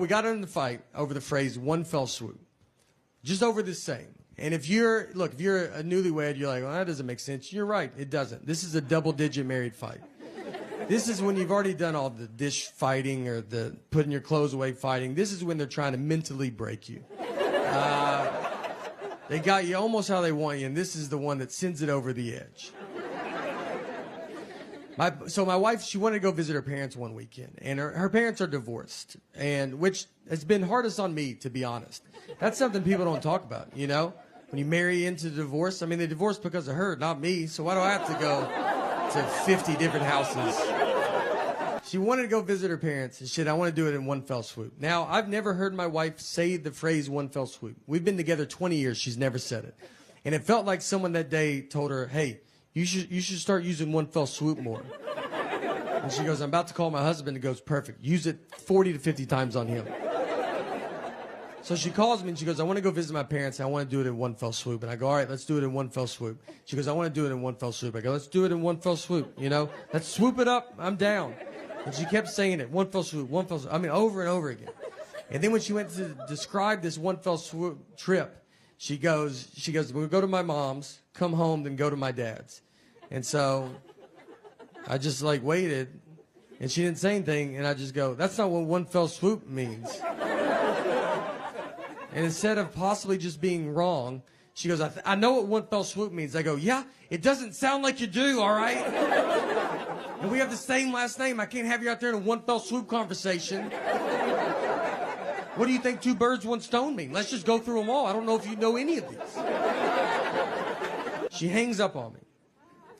We got in the fight over the phrase "one fell swoop," just over this saying. And if you're a newlywed, you're like, well, that doesn't make sense. You're right, it doesn't. This is a double-digit married fight. This is when you've already done all the dish fighting or the putting your clothes away fighting. This is when they're trying to mentally break you. They got you almost how they want you, and this is the one that sends it over the edge. So my wife, she wanted to go visit her parents one weekend, and her parents are divorced, and which has been hardest on me, to be honest. That's something people don't talk about, you know? When you marry into divorce, I mean, they divorced because of her, not me, so why do I have to go to 50 different houses? She wanted to go visit her parents, and shit, I want to do it in one fell swoop. Now, I've never heard my wife say the phrase one fell swoop. We've been together 20 years, she's never said it. And it felt like someone that day told her, hey, you should start using one fell swoop more. And she goes, I'm about to call my husband. And goes, perfect. Use it 40 to 50 times on him. So she calls me and she goes, I want to go visit my parents. And I want to do it in one fell swoop. And I go, all right, let's do it in one fell swoop. She goes, I want to do it in one fell swoop. I go, let's do it in one fell swoop. You know, let's swoop it up. I'm down. And she kept saying it, one fell swoop, one fell swoop. I mean, over and over again. And then when she went to describe this one fell swoop trip, she goes, we'll go to my mom's, come home, then go to my dad's. And so I just like waited, and she didn't say anything, and I just go, that's not what one fell swoop means. And instead of possibly just being wrong, she goes, I know what one fell swoop means. I go, yeah, it doesn't sound like you do, all right? And we have the same last name. I can't have you out there in a one fell swoop conversation. What do you think two birds, one stone mean? Let's just go through them all. I don't know if you know any of these. She hangs up on me.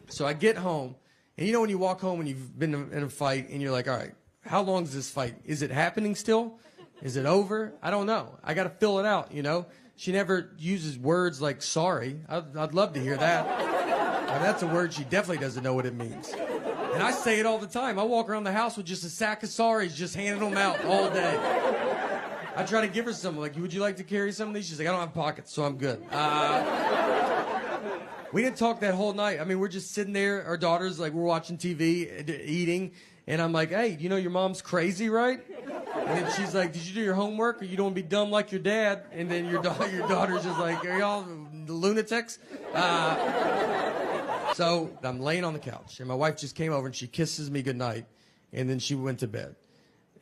So I get home, and you know when you walk home when you've been in a fight, and you're like, all right, how long is this fight? Is it happening still? Is it over? I don't know. I got to fill it out, you know? She never uses words like sorry. I'd love to hear that. Now, that's a word she definitely doesn't know what it means. And I say it all the time. I walk around the house with just a sack of sorries, just handing them out all day. I try to give her some, like, would you like to carry some of these? She's like, I don't have pockets, so I'm good. We didn't talk that whole night. I mean, we're just sitting there, our daughters, like, we're watching TV, eating, and I'm like, hey, you know your mom's crazy, right? And then she's like, did you do your homework, or you don't be dumb like your dad? And then your daughter's just like, are y'all lunatics? So I'm laying on the couch, and my wife just came over, and she kisses me goodnight, and then she went to bed.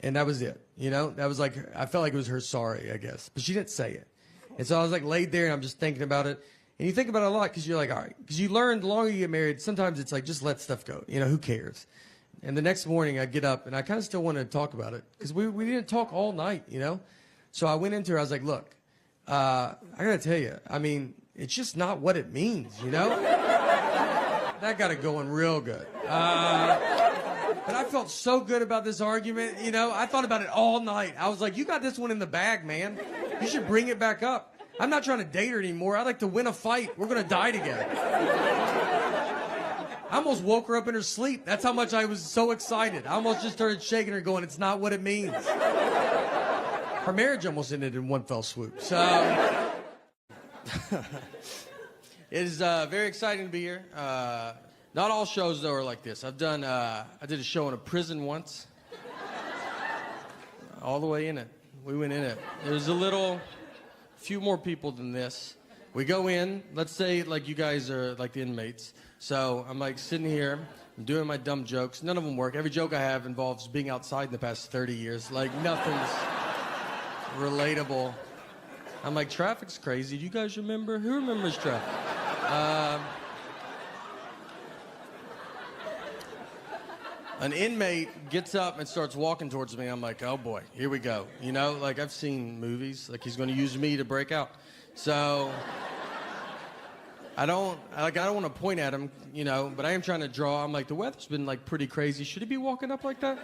And that was it, you know? That was like, I felt like it was her sorry, I guess. But she didn't say it. And so I was like laid there, and I'm just thinking about it. And you think about it a lot because you're like, all right. Because you learn the longer you get married, sometimes it's like, just let stuff go. You know, who cares? And the next morning I get up, and I kind of still wanted to talk about it because we didn't talk all night, you know? So I went into her, I was like, look, I got to tell you, I mean, it's just not what it means, you know? That got it going real good. But I felt so good about this argument, you know? I thought about it all night. I was like, you got this one in the bag, man. You should bring it back up. I'm not trying to date her anymore. I'd like to win a fight. We're going to die together. I almost woke her up in her sleep. That's how much I was so excited. I almost just started shaking her going, it's not what it means. Her marriage almost ended in one fell swoop. So it is very exciting to be here. Not all shows, though, are like this. I did a show in a prison once. All the way in it. We went in it. There was few more people than this. We go in, let's say like you guys are like the inmates. So I'm like sitting here, I'm doing my dumb jokes. None of them work. Every joke I have involves being outside in the past 30 years. Like nothing's relatable. I'm like, traffic's crazy. Do you guys remember? Who remembers traffic? An inmate gets up and starts walking towards me. I'm like, oh boy, here we go. You know, like I've seen movies, like he's gonna use me to break out. So I don't want to point at him, you know, but I am trying to draw. I'm like, the weather's been like pretty crazy. Should he be walking up like that?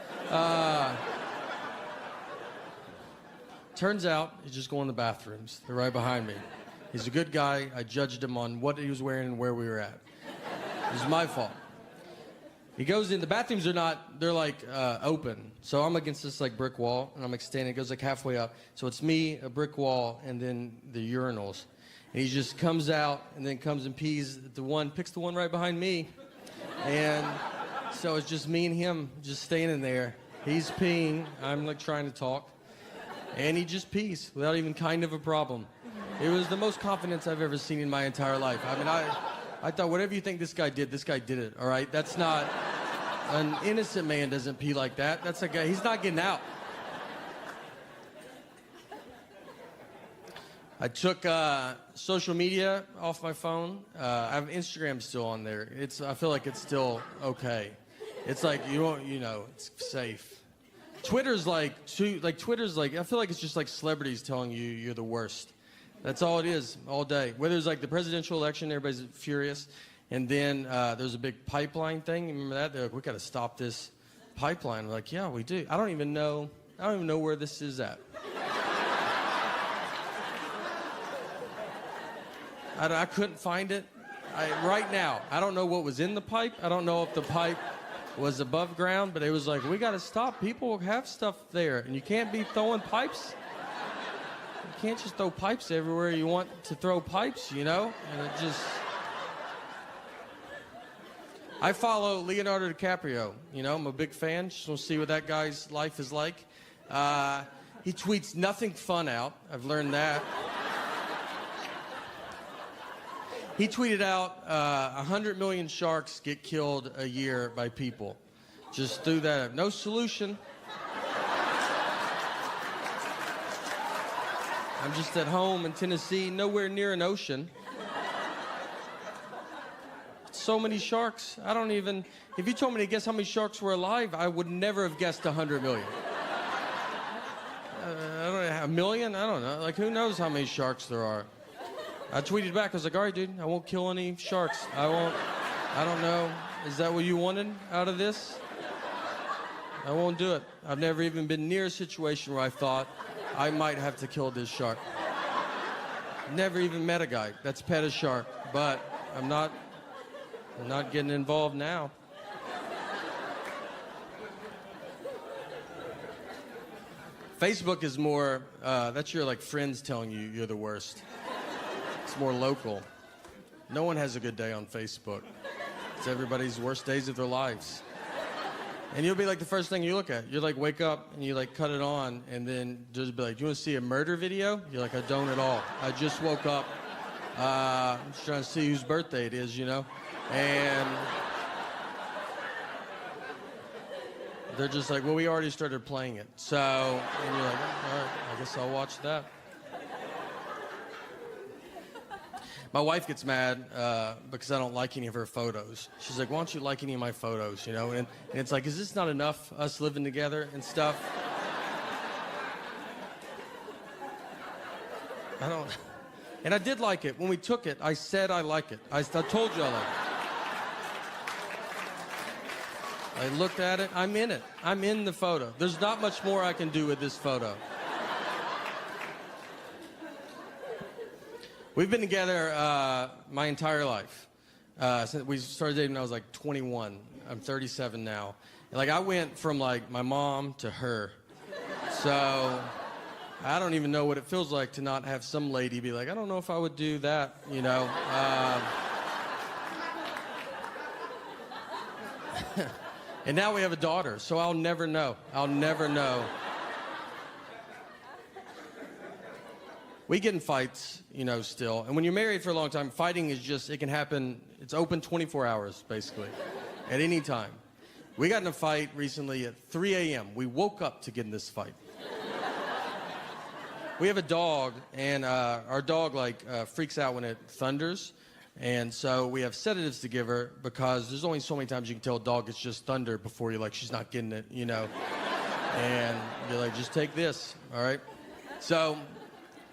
Turns out he's just going to the bathrooms. They're right behind me. He's a good guy. I judged him on what he was wearing and where we were at. It was my fault. He goes in, the bathrooms they're like open. So I'm against this like brick wall, and I'm like standing, it goes like halfway up. So it's me, a brick wall, and then the urinals. And he just comes out and then comes and pees picks the one right behind me. And so it's just me and him just standing there. He's peeing, I'm like trying to talk. And he just pees without even kind of a problem. It was the most confidence I've ever seen in my entire life. I mean, I thought, whatever you think this guy did it, all right? That's not, an innocent man doesn't pee like that. That's a guy, he's not getting out. I took social media off my phone. I have Instagram still on there. I feel like it's still okay. It's like, it's safe. Twitter's like, I feel like it's just like celebrities telling you you're the worst. That's all it is, all day. Whether it's like the presidential election, everybody's furious. And then there's a big pipeline thing. Remember that? They're like, we got to stop this pipeline. We're like, yeah, we do. I don't even know where this is at. I couldn't find it. Right now, I don't know what was in the pipe. I don't know if the pipe was above ground, but it was like, we got to stop. People have stuff there, and you can't be throwing pipes. You can't just throw pipes everywhere you want to throw pipes, And it just... I follow Leonardo DiCaprio. I'm a big fan. Just want to see what that guy's life is like. He tweets nothing fun out. I've learned that. He tweeted out 100 million sharks get killed a year by people. Just threw that up. No solution. I'm just at home in Tennessee, nowhere near an ocean. So many sharks. If you told me to guess how many sharks were alive, I would never have guessed 100 million. I don't know, a million? I don't know. Like, who knows how many sharks there are? I tweeted back, I was like, all right, dude, I won't kill any sharks. I don't know. Is that what you wanted out of this? I won't do it. I've never even been near a situation where I thought I might have to kill this shark. Never even met a guy that's pet a shark, but I'm not getting involved now. Facebook is more, that's your like friends telling you you're the worst. It's more local. No one has a good day on Facebook. It's everybody's worst days of their lives. And you'll be like the first thing you look at. You like wake up and you like cut it on and then just be like, do you want to see a murder video? You're like, I don't at all. I just woke up. I'm just trying to see whose birthday it is, And they're just like, well, we already started playing it. So, and you're like, all right, I guess I'll watch that. My wife gets mad because I don't like any of her photos. She's like, why don't you like any of my photos, And it's like, is this not enough, us living together and stuff? And I did like it. When we took it, I said I like it. I told you I like it. I looked at it. I'm in it. I'm in the photo. There's not much more I can do with this photo. We've been together my entire life. Since we started dating when I was like 21. I'm 37 now. And like I went from like my mom to her. So I don't even know what it feels like to not have some lady be like, I don't know if I would do that, And now we have a daughter, so I'll never know. I'll never know. We get in fights, still. And when you're married for a long time, fighting is just, it can happen, it's open 24 hours, basically, at any time. We got in a fight recently at 3 a.m. We woke up to get in this fight. We have a dog, and our dog, freaks out when it thunders. And so we have sedatives to give her because there's only so many times you can tell a dog it's just thunder before you're like, she's not getting it, And you're like, just take this, all right? So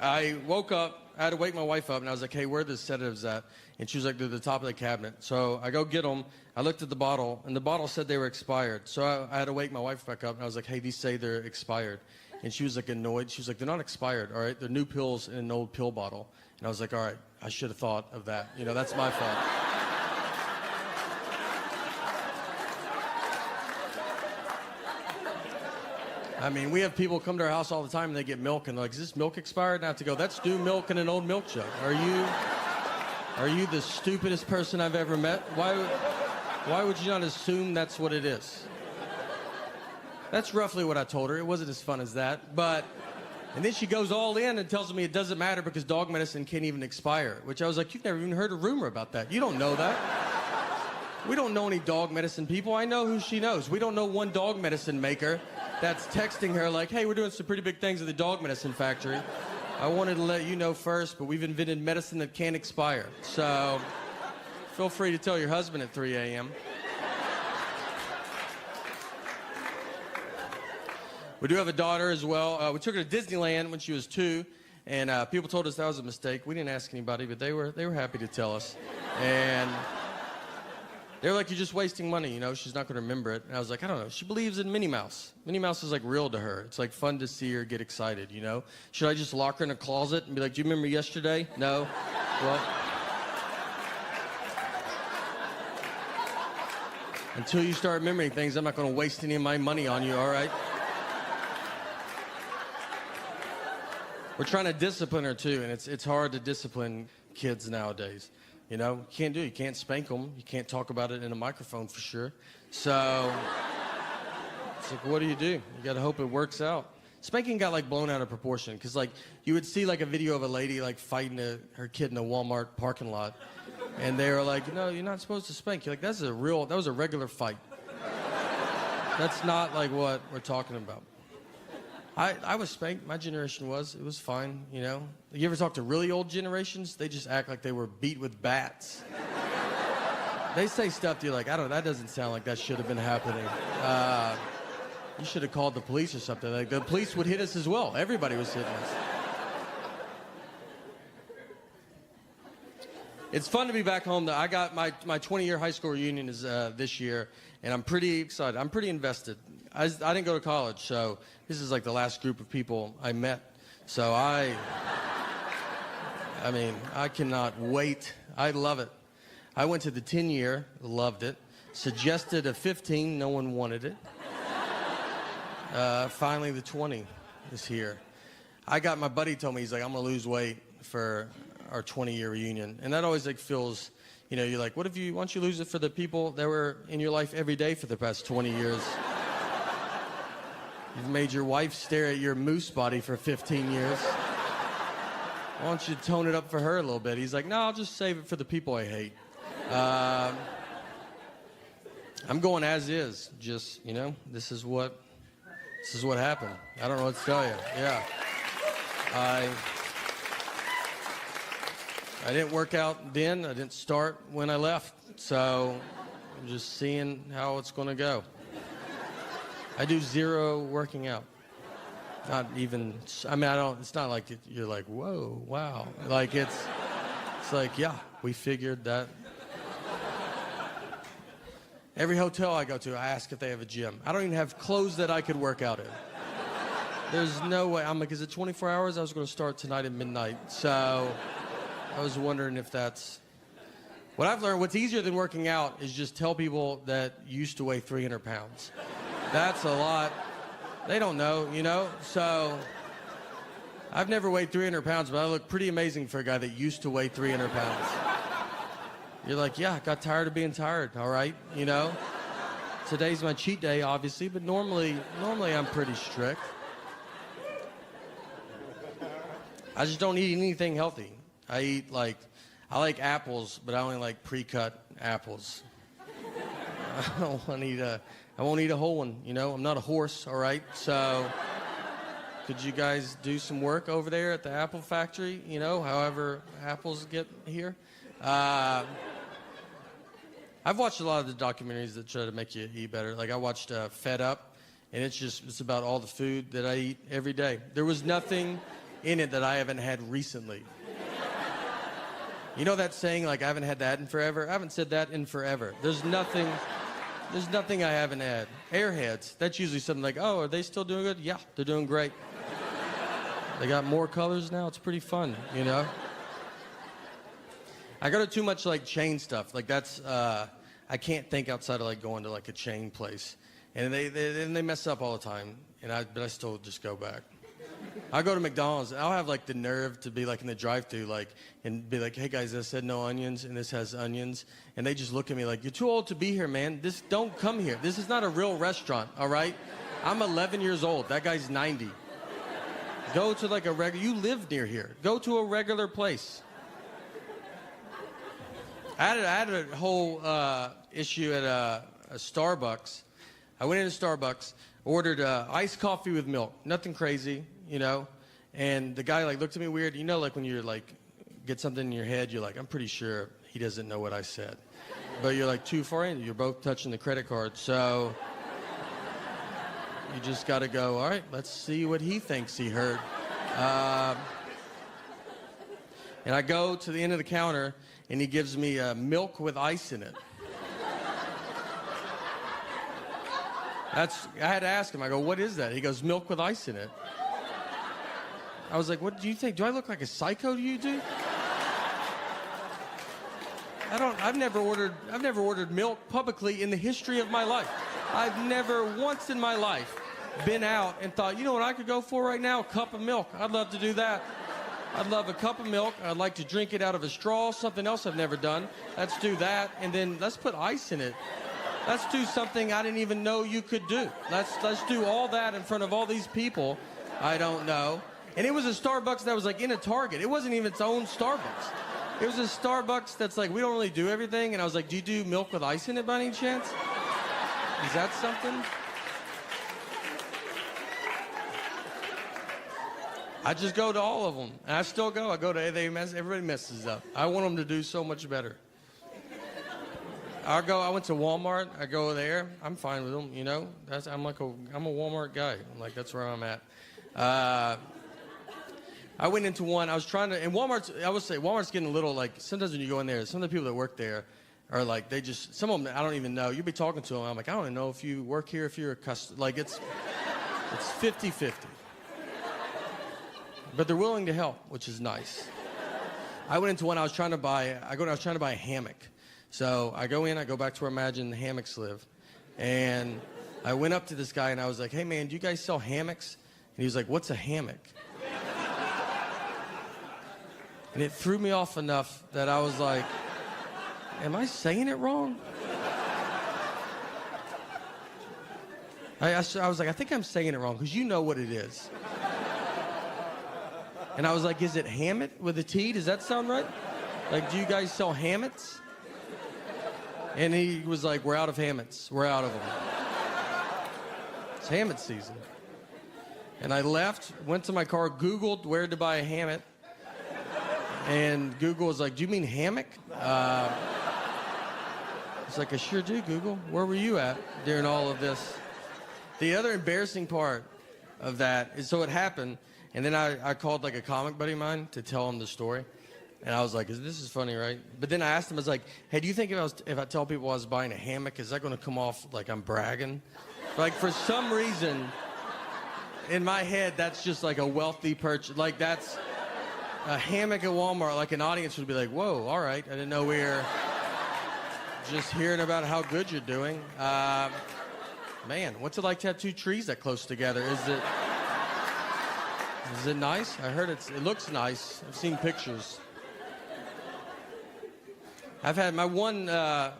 I woke up, I had to wake my wife up, and I was like, hey, where are the sedatives at? And she was like, they're at the top of the cabinet. So I go get them. I looked at the bottle, and the bottle said they were expired. So I had to wake my wife back up, and I was like, hey, these say they're expired. And she was like annoyed. She was like, they're not expired, all right? They're new pills in an old pill bottle. And I was like, all right, I should have thought of that. That's my fault. I mean, we have people come to our house all the time and they get milk and they're like, is this milk expired? And I have to go, that's new milk in an old milk jug. Are you the stupidest person I've ever met? Why would you not assume that's what it is? That's roughly what I told her. It wasn't as fun as that, but And then she goes all in and tells me it doesn't matter because dog medicine can't even expire, which I was like, you've never even heard a rumor about that. You don't know that. We don't know any dog medicine people. I know who she knows. We don't know one dog medicine maker that's texting her like, hey, we're doing some pretty big things at the dog medicine factory. I wanted to let you know first, but we've invented medicine that can't expire. So feel free to tell your husband at 3 a.m. We do have a daughter as well. We took her to Disneyland when she was 2, and people told us that was a mistake. We didn't ask anybody, but they were happy to tell us. And they were like, you're just wasting money, you know, she's not going to remember it. And I was like, I don't know. She believes in Minnie Mouse. Minnie Mouse is like real to her. It's like fun to see her get excited, you know? Should I just lock her in a closet and be like, do you remember yesterday? No? Well, until you start remembering things, I'm not going to waste any of my money on you, all right? We're trying to discipline her, too, and it's hard to discipline kids nowadays. You know, you can't spank them. You can't talk about it in a microphone for sure. So it's like, what do? You got to hope it works out. Spanking got, like, blown out of proportion because, like, you would see, like, a video of a lady, like, fighting her kid in a Walmart parking lot, and they were like, no, you're not supposed to spank. You're like, that was a regular fight. That's not, like, what we're talking about. I was spanked. My generation was. It was fine, you know. You ever talk to really old generations? They just act like they were beat with bats. They say stuff to you like, that doesn't sound like that should have been happening. You should have called the police or something. Like, the police would hit us as well. Everybody was hitting us. It's fun to be back home. I got my 20-year high school reunion is this year, and I'm pretty excited. I'm pretty invested. I didn't go to college, so this is like the last group of people I met. So I mean, I cannot wait. I love it. I went to the 10-year, loved it. Suggested a 15, no one wanted it. Finally, the 20 is here. My buddy told me, he's like, I'm going to lose weight for our 20-year reunion. And that always like feels, you know, you're like, why don't you lose it for the people that were in your life every day for the past 20 years? You've made your wife stare at your moose body for 15 years. Why don't you tone it up for her a little bit? He's like, no, I'll just save it for the people I hate. I'm going as is. Just, you know, this is what happened. I don't know what to tell you. Yeah. I didn't work out then. I didn't start when I left. So I'm just seeing how it's going to go. I do zero working out. Not even, I mean, it's not like you're like, whoa, wow. Like it's like, yeah, we figured that. Every hotel I go to, I ask if they have a gym. I don't even have clothes that I could work out in. There's no way. I'm like, is it 24 hours? I was going to start tonight at midnight. So I was wondering if that's... What I've learned, what's easier than working out is just tell people that you used to weigh 300 pounds. That's a lot. They don't know, you know? So I've never weighed 300 pounds, but I look pretty amazing for a guy that used to weigh 300 pounds. You're like, yeah, got tired of being tired, all right? You know? Today's my cheat day, obviously, but normally I'm pretty strict. I just don't eat anything healthy. I like apples, but I only like pre-cut apples. I won't eat a whole one, you know? I'm not a horse, all right? So could you guys do some work over there at the apple factory, you know, however apples get here? I've watched a lot of the documentaries that try to make you eat better. Like I watched Fed Up, and it's about all the food that I eat every day. There was nothing in it that I haven't had recently. You know that saying, like, I haven't had that in forever? I haven't said that in forever. There's nothing I haven't had. Airheads, that's usually something like, oh, are they still doing good? Yeah, they're doing great. They got more colors now. It's pretty fun, you know? I go to too much, like, chain stuff. Like, that's, I can't think outside of, like, going to, like, a chain place. And they mess up all the time, but I still just go back. I go to McDonald's, and I'll have, like, the nerve to be, like, in the drive-thru, like, and be like, hey, guys, I said no onions, and this has onions. And they just look at me like, you're too old to be here, man. Don't come here. This is not a real restaurant, all right? I'm 11 years old. That guy's 90. Go to like a regular, you live near here. Go to a regular place. I had a whole issue at a Starbucks. I went into Starbucks, ordered iced coffee with milk. Nothing crazy, you know. And the guy like looked at me weird. You know, like when you're like, get something in your head, you're like, I'm pretty sure he doesn't know what I said. But you're like too far in. You're both touching the credit card. So you just got to go, all right, let's see what he thinks he heard. And I go to the end of the counter, and he gives me milk with ice in it. I had to ask him. I go, what is that? He goes, milk with ice in it. I was like, what do you think? Do I look like a psycho to you, dude? I've never ordered milk publicly in the history of my life. I've never once in my life been out and thought, you know what I could go for right now? A cup of milk. I'd love to do that. I'd love a cup of milk. I'd like to drink it out of a straw, something else I've never done. Let's do that, and then let's put ice in it. Let's do something I didn't even know you could do. Let's do all that in front of all these people I don't know. And it was a Starbucks that was like in a Target. It wasn't even its own Starbucks. It was a Starbucks that's like, we don't really do everything. And I was like, do you do milk with ice in it by any chance? Is that something? I just go to all of them. And I still go. I go to, everybody messes up. I want them to do so much better. I went to Walmart. I go there. I'm fine with them, you know. I'm a Walmart guy. Like, that's where I'm at. I went into one. I was trying to, and Walmart's getting a little like, sometimes when you go in there, some of the people that work there are like, some of them I don't even know. You'll be talking to them. I'm like, I don't even know if you work here, if you're a customer. Like, it's 50-50. But they're willing to help, which is nice. I went into one. I was trying to buy a hammock. So I go in. I go back to where I imagine the hammocks live, and I went up to this guy and I was like, "Hey man, do you guys sell hammocks?" And he was like, "What's a hammock?" And it threw me off enough that I was like, "Am I saying it wrong?" I was like, "I think I'm saying it wrong because you know what it is." And I was like, "Is it hammock with a T? Does that sound right? Like, do you guys sell hammocks?" And he was like, "We're out of hammocks. We're out of them. It's hammock season." And I left, went to my car, Googled where to buy a hammock. And Google was like, "Do you mean hammock?" I was like, "I sure do, Google. Where were you at during all of this?" The other embarrassing part of that is, so it happened, and then I called like a comic buddy of mine to tell him the story. And I was like, this is funny, right? But then I asked him, I was like, "Hey, do you think if I tell people I was buying a hammock, is that going to come off like I'm bragging?" Like, for some reason, in my head, that's just like a wealthy purchase. Like, that's a hammock at Walmart. Like, an audience would be like, "Whoa, all right. I didn't know we were just hearing about how good you're doing." Man, what's it like to have two trees that close together? Is it nice? I heard it looks nice. I've seen pictures. I've had my one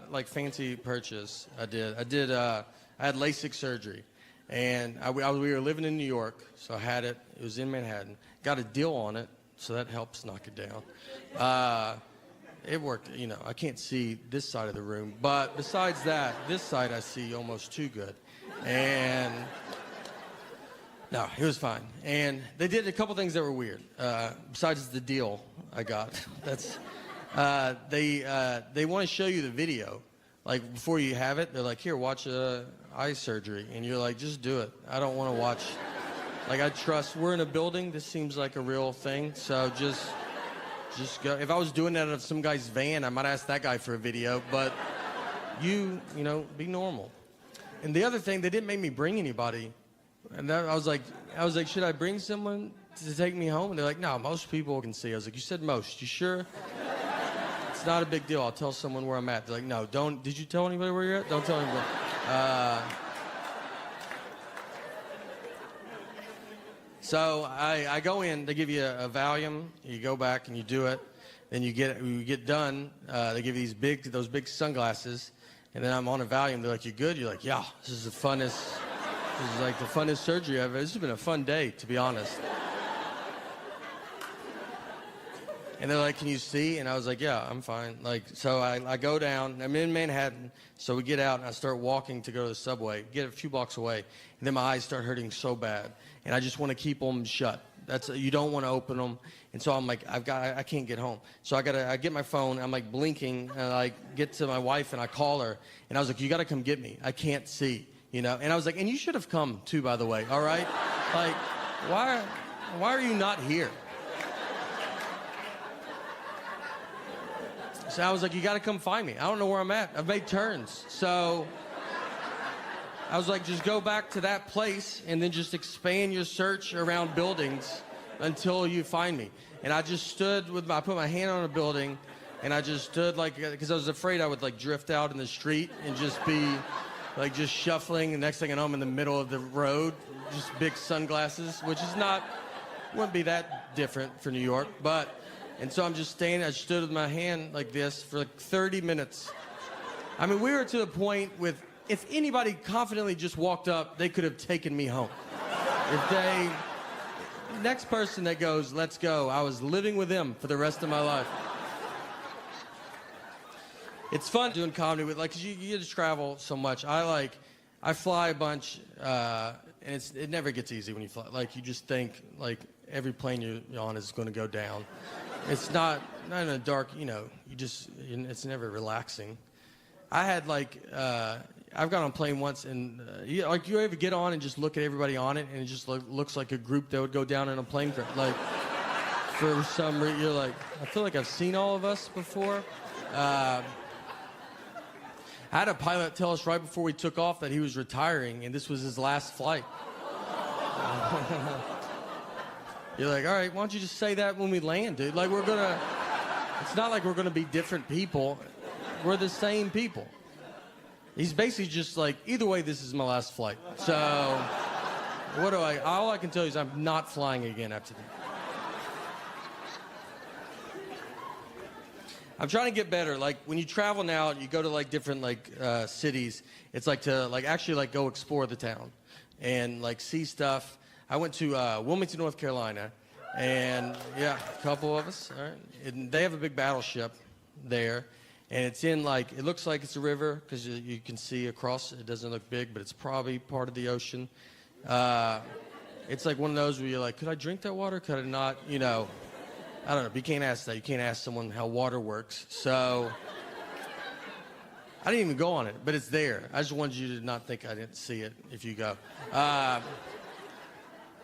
like fancy purchase. I had LASIK surgery, and we were living in New York, so I had it. It was in Manhattan. Got a deal on it, so that helps knock it down. It worked. You know, I can't see this side of the room, but besides that, this side I see almost too good. And no, it was fine. And they did a couple things that were weird. Besides the deal I got, that's. They want to show you the video, like before you have it. They're like, "Here, watch eye surgery," and you're like, "Just do it. I don't want to watch." Like, I trust. We're in a building. This seems like a real thing. So just go. If I was doing that out of some guy's van, I might ask that guy for a video. But you know, be normal. And the other thing, they didn't make me bring anybody. And I was like, "Should I bring someone to take me home?" And they're like, "No, most people can see." I was like, "You said most. You sure?" It's not a big deal. I'll tell someone where I'm at. They're like, "No, don't. Did you tell anybody where you're at? Don't tell anybody." So I go in. They give you a Valium. You go back and you do it. Then you get done. They give you those big sunglasses. And then I'm on a Valium. They're like, "You good?" You're like, "Yeah. This is like the funnest surgery ever. This has been a fun day, to be honest." And they're like, can you see? And I was like, yeah, I'm fine. Like, so I go down. I'm in Manhattan. So we get out, and I start walking to go to the subway, get a few blocks away. And then my eyes start hurting so bad. And I just want to keep them shut. You don't want to open them. And so I'm like, I can't get home. So I get my phone. I'm like blinking. And I get to my wife, and I call her. And I was like, you got to come get me. I can't see, you know? And I was like, and you should have come too, by the way, all right? Like, why are you not here? So I was like, you got to come find me. I don't know where I'm at. I've made turns. So I was like, just go back to that place and then just expand your search around buildings until you find me. And I just stood I put my hand on a building, and I just stood because I was afraid I would drift out in the street and just be just shuffling. The next thing I know, I'm in the middle of the road, just big sunglasses, which wouldn't be that different for New York, and so I'm just standing. I stood with my hand like this for 30 minutes. I mean, we were to the point if anybody confidently just walked up, they could have taken me home. Next person that goes, let's go, I was living with them for the rest of my life. It's fun doing comedy with, because you get to travel so much. I fly a bunch, and it never gets easy when you fly. You just think, every plane you're on is going to go down. It's not in a dark, it's never relaxing. I had, I've got on a plane once, and, you ever get on and just look at everybody on it, and it just looks like a group that would go down in a plane crash. For some reason, you're like, I feel like I've seen all of us before. I had a pilot tell us right before we took off that he was retiring, and this was his last flight. You're like, all right, why don't you just say that when we land, dude? It's not like we're gonna be different people. We're the same people. He's basically just either way, this is my last flight. So, all I can tell you is I'm not flying again after that. I'm trying to get better. When you travel now, you go to different cities. It's to actually go explore the town and see stuff. I went to Wilmington, North Carolina, and yeah, a couple of us. All right, and they have a big battleship there, and it's in it looks like it's a river because you can see across. It doesn't look big, but it's probably part of the ocean. It's one of those where you're like, could I drink that water? Could I not? I don't know. But you can't ask that. You can't ask someone how water works. So I didn't even go on it, but it's there. I just wanted you to not think I didn't see it if you go.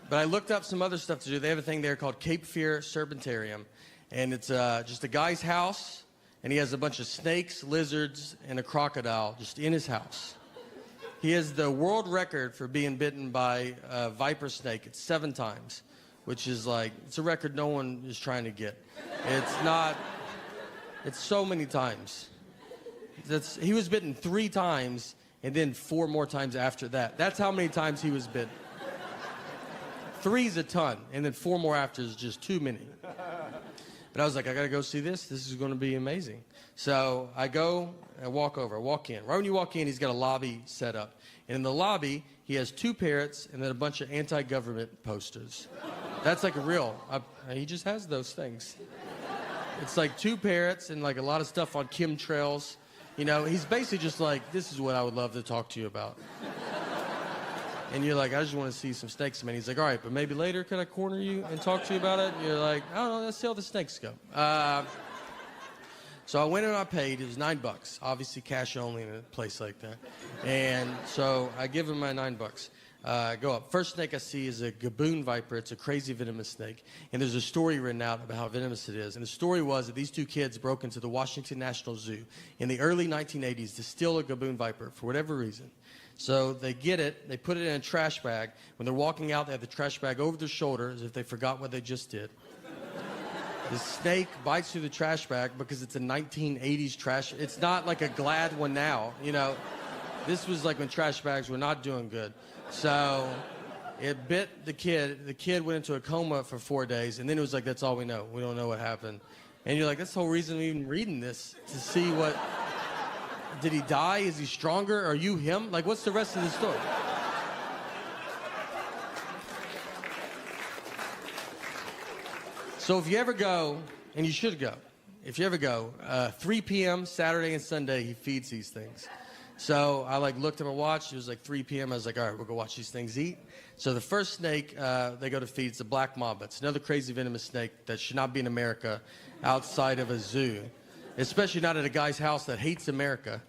But I looked up some other stuff to do. They have a thing there called Cape Fear Serpentarium, and it's just a guy's house, and he has a bunch of snakes, lizards, and a crocodile just in his house. He has the world record for being bitten by a viper snake. It's 7 times, which is it's a record no one is trying to get. It's so many times. He was bitten 3 times, and then 4 more times after that. That's how many times he was bitten. 3's a ton, and then 4 more after is just too many. But I was like, I gotta go see this. This is gonna be amazing. So I go, I walk over, I walk in. Right when you walk in, he's got a lobby set up. And in the lobby, he has 2 parrots and then a bunch of anti-government posters. That's he just has those things. It's 2 parrots and a lot of stuff on chemtrails. He's basically just this is what I would love to talk to you about. And you're like, I just want to see some snakes, man. He's like, all right, but maybe later could I corner you and talk to you about it? And you're like, I don't know, let's see how the snakes go. So I went and I paid. It was $9, obviously cash only in a place like that. And so I give him my $9. I go up. First snake I see is a gaboon viper. It's a crazy venomous snake. And there's a story written out about how venomous it is. And the story was that these 2 kids broke into the Washington National Zoo in the early 1980s to steal a gaboon viper for whatever reason. So they get it, they put it in a trash bag. When they're walking out, they have the trash bag over their shoulder as if they forgot what they just did. The snake bites through the trash bag because it's a 1980s trash. It's not like a Glad one now, This was when trash bags were not doing good. So it bit the kid. The kid went into a coma for 4 days, and then it was that's all we know. We don't know what happened. And you're like, that's the whole reason I'm even reading this, to see what... Did he die? Is he stronger? Are you him? What's the rest of the story? So if you ever go and you should go. If you ever go, 3 p.m. Saturday and Sunday, he feeds these things. So I looked at my watch. It was 3 p.m. I was like, all right, we'll go watch these things eat. So the first snake they go to feed is the black mamba. It's another crazy venomous snake that should not be in America outside of a zoo, especially not at a guy's house that hates America.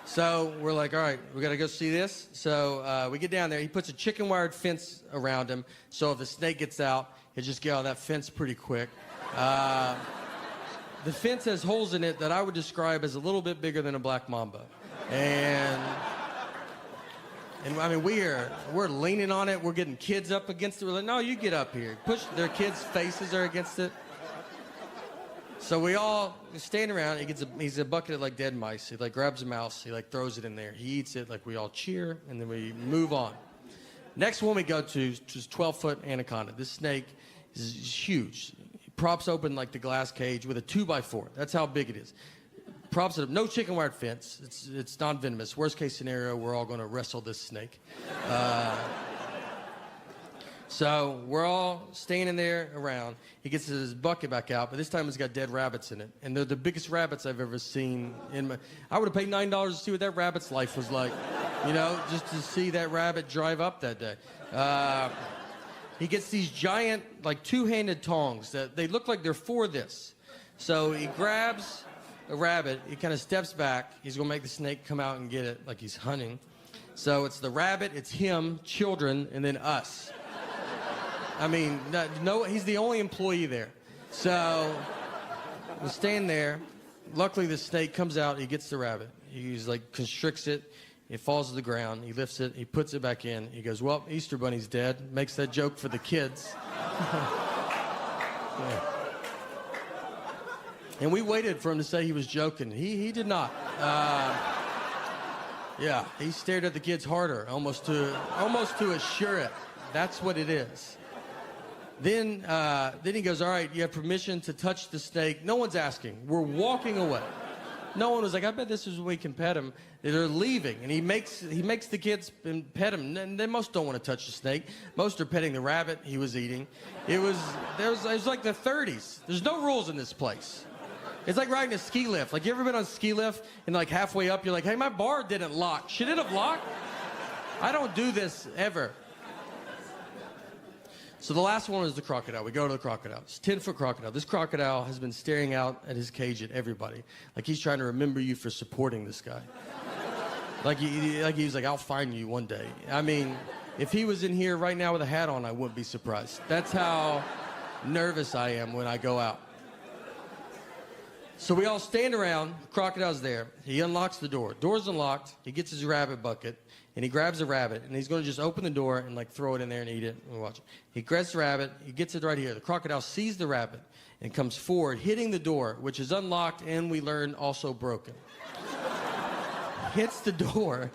So we're like, all right, we got to go see this. So we get down there. He puts a chicken wired fence around him. So if the snake gets out, he'll just get out of that fence pretty quick. The fence has holes in it that I would describe as a little bit bigger than a black mamba. And I mean, we're leaning on it. We're getting kids up against it. We're like, no, you get up here. Push, their kids' faces are against it. So we all stand around. He's a bucket of dead mice. He grabs a mouse. He throws it in there. He eats it. We all cheer, and then we move on. Next one we go to is 12-foot anaconda. This snake is huge. He props open the glass cage with a 2x4. That's how big it is. Props it up. No chicken wire fence. It's non-venomous. Worst case scenario, we're all going to wrestle this snake. So we're all standing there around. He gets his bucket back out, but this time it's got dead rabbits in it. And they're the biggest rabbits I've ever seen in my... I would have paid $9 to see what that rabbit's life was like. Just to see that rabbit drive up that day. He gets these giant, two-handed tongs that they look like they're for this. So he grabs a rabbit. He kind of steps back. He's going to make the snake come out and get it like he's hunting. So it's the rabbit, it's him, children, and then us. I mean, no, he's the only employee there. So we stand there. Luckily, the snake comes out. He gets the rabbit. He's constricts it. It falls to the ground. He lifts it. He puts it back in. He goes, well, Easter Bunny's dead. Makes that joke for the kids. Yeah. And we waited for him to say he was joking. He did not. Yeah, he stared at the kids harder, almost to assure it. That's what it is. Then he goes, all right, you have permission to touch the snake. No one's asking. We're walking away. No one was like, I bet this is when we can pet him. They're leaving, and he makes the kids pet him. And they most don't want to touch the snake. Most are petting the rabbit he was eating. It was like the 30s. There's no rules in this place. It's like riding a ski lift. You ever been on a ski lift and halfway up you're like, hey, my bar didn't lock. Should it have locked? I don't do this ever. So the last one is the crocodile. We go to the crocodile. It's a 10-foot crocodile. This crocodile has been staring out at his cage at everybody. He's trying to remember you for supporting this guy. He's like, I'll find you one day. I mean, if he was in here right now with a hat on, I wouldn't be surprised. That's how nervous I am when I go out. So we all stand around. The crocodile's there. He unlocks the door. Door's unlocked. He gets his rabbit bucket. And he grabs a rabbit, and he's going to just open the door and throw it in there and eat it and watch it. He grabs the rabbit, he gets it right here. The crocodile sees the rabbit and comes forward, hitting the door, which is unlocked and we learn also broken. Hits the door.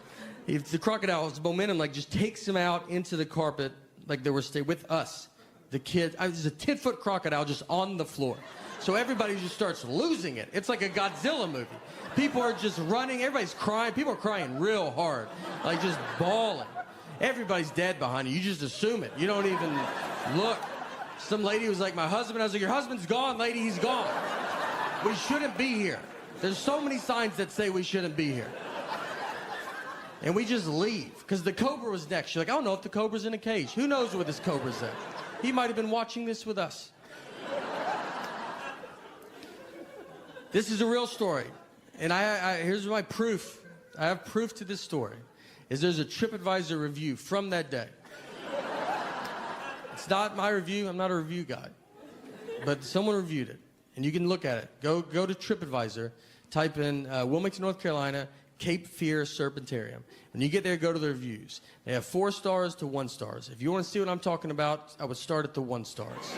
The crocodile's momentum just takes him out into the carpet they were staying with us. The kid, there's a 10-foot crocodile just on the floor. So everybody just starts losing it. It's like a Godzilla movie. People are just running. Everybody's crying. People are crying real hard, just bawling. Everybody's dead behind you. You just assume it. You don't even look. Some lady was like, my husband. I was like, your husband's gone, lady. He's gone. We shouldn't be here. There's so many signs that say we shouldn't be here. And we just leave because the cobra was next. She's like, I don't know if the cobra's in a cage. Who knows where this cobra's at? He might have been watching this with us. This is a real story. And here's my proof. I have proof to this story. There's a TripAdvisor review from that day. It's not my review. I'm not a review guy. But someone reviewed it. And you can look at it. Go to TripAdvisor. Type in Wilmington, North Carolina, Cape Fear Serpentarium. When you get there, go to the reviews. They have 4 stars to 1 stars. If you want to see what I'm talking about, I would start at the 1 stars.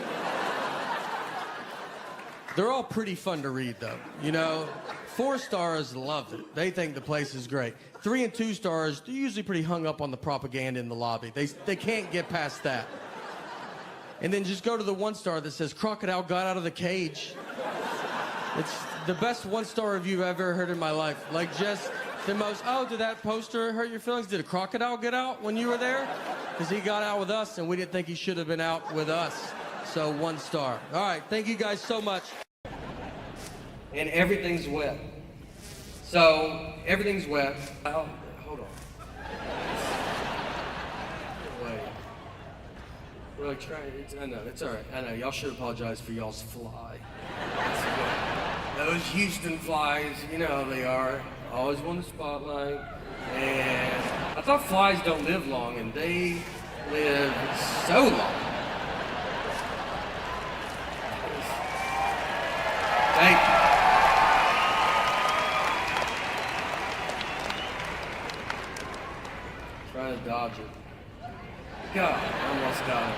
They're all pretty fun to read, though. 4 stars love it. They think the place is great. 3 and 2 stars, they're usually pretty hung up on the propaganda in the lobby. They can't get past that. And then just go to the 1 star that says, crocodile got out of the cage. It's the best 1-star review I've ever heard in my life. Just the most, oh, did that poster hurt your feelings? Did a crocodile get out when you were there? Because he got out with us, and we didn't think he should have been out with us. So 1 star. All right, thank you guys so much. And everything's wet. So everything's wet. Oh, hold on. Wait. Really trying. I know it's all right. I know y'all should apologize for y'all's fly. Those Houston flies, you know how they are. Always want the spotlight. And I thought flies don't live long, and they live so long. Thank you. Trying to dodge it. God, I almost got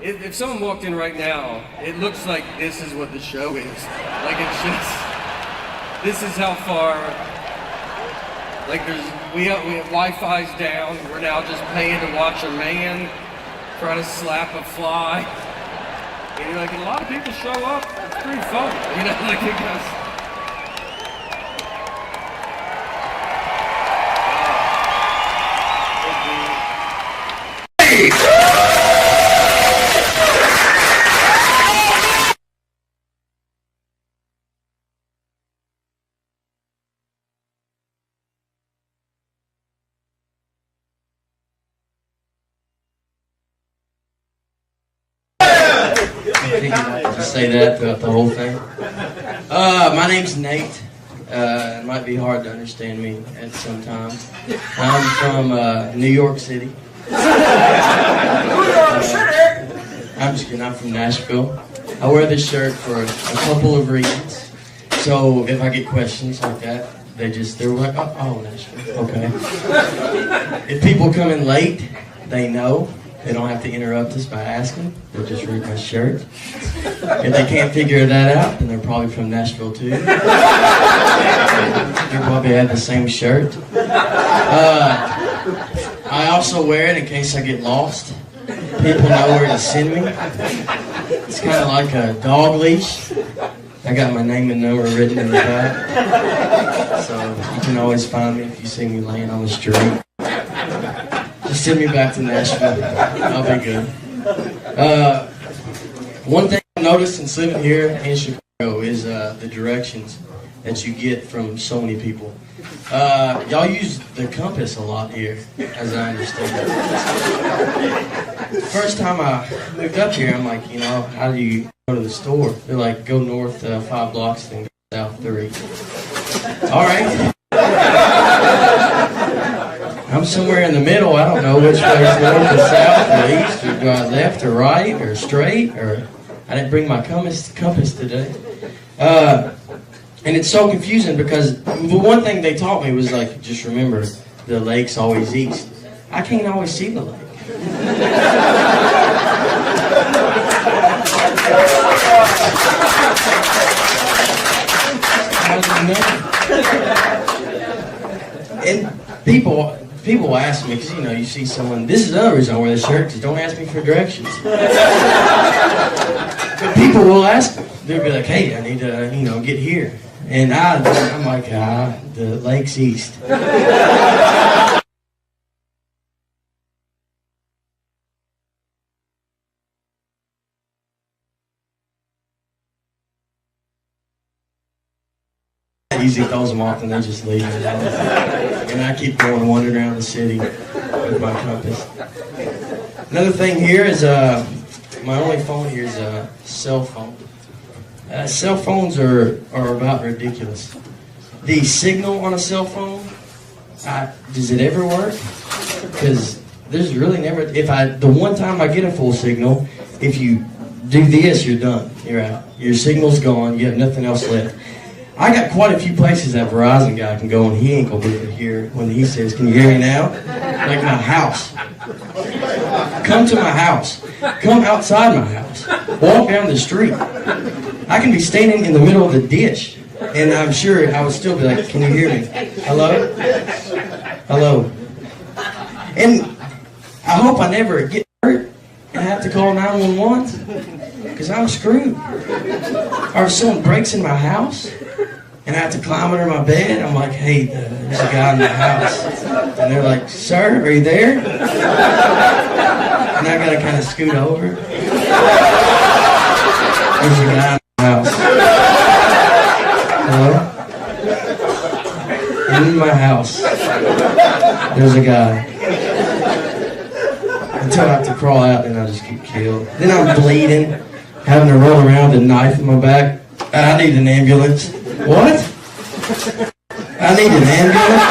it. If someone walked in right now, it looks like this is what the show is. Like it's just, this is how far, like we have Wi-Fi's down. We're now just paying to watch a man try to slap a fly. And like a lot of people show up. It's pretty fun, you know, like it goes. Just say that throughout the whole thing. My name's Nate. It might be hard to understand me at some times. I'm from New York City. I'm just kidding. I'm from Nashville. I wear this shirt for a couple of reasons. So if I get questions like that, they're like, oh, Nashville, okay. If people come in late, they know. They don't have to interrupt us by asking. They'll just read my shirt. If they can't figure that out, then they're probably from Nashville too. They probably have the same shirt. I also wear it in case I get lost. People know where to send me. It's kind of like a dog leash. I got my name and number written in the back. So you can always find me if you see me laying on the street. Just send me back to Nashville. I'll be good. One thing I noticed since living here in Chicago is the directions that you get from so many people. Y'all use the compass a lot here, as I understand. First time I moved up here, I'm like, you know, how do you go to the store? They're like, go north 5 blocks, then go south 3. All right. I'm somewhere in the middle. I don't know which way is north or south or east or go left or right or straight, or I didn't bring my compass today. And it's so confusing because the one thing they taught me was like, just remember, the lake's always east. I can't always see the lake. And people ask me, because, you know, you see someone, this is another reason I wear this shirt, because don't ask me for directions. But people will ask me. They'll be like, hey, I need to, you know, get here. And I'm like, the lake's east. Easy throws them off and they just leave. And I keep going wandering around the city with my compass. Another thing here is my only phone here is a cell phone. Cell phones are about ridiculous. The signal on a cell phone, does it ever work? Because there's really never. The one time I get a full signal, if you do this, you're done. You're out. Your signal's gone. You have nothing else left. I got quite a few places that Verizon guy can go, and he ain't gonna be able to hear when he says, "Can you hear me now?" Like my house. Come to my house. Come outside my house. Walk down the street. I can be standing in the middle of the ditch, and I'm sure I would still be like, "Can you hear me? Hello? Hello?" And I hope I never get hurt and have to call 911, because I'm screwed. Or if someone breaks in my house, and I have to climb under my bed, I'm like, hey, there's a guy in the house. And they're like, sir, are you there? And I gotta kind of scoot over. There's a guy in my house. Hello? In my house, there's a guy. Until I have to crawl out, and I just get killed. Then I'm bleeding, having to roll around with a knife in my back. I need an ambulance. What? I need an ambulance?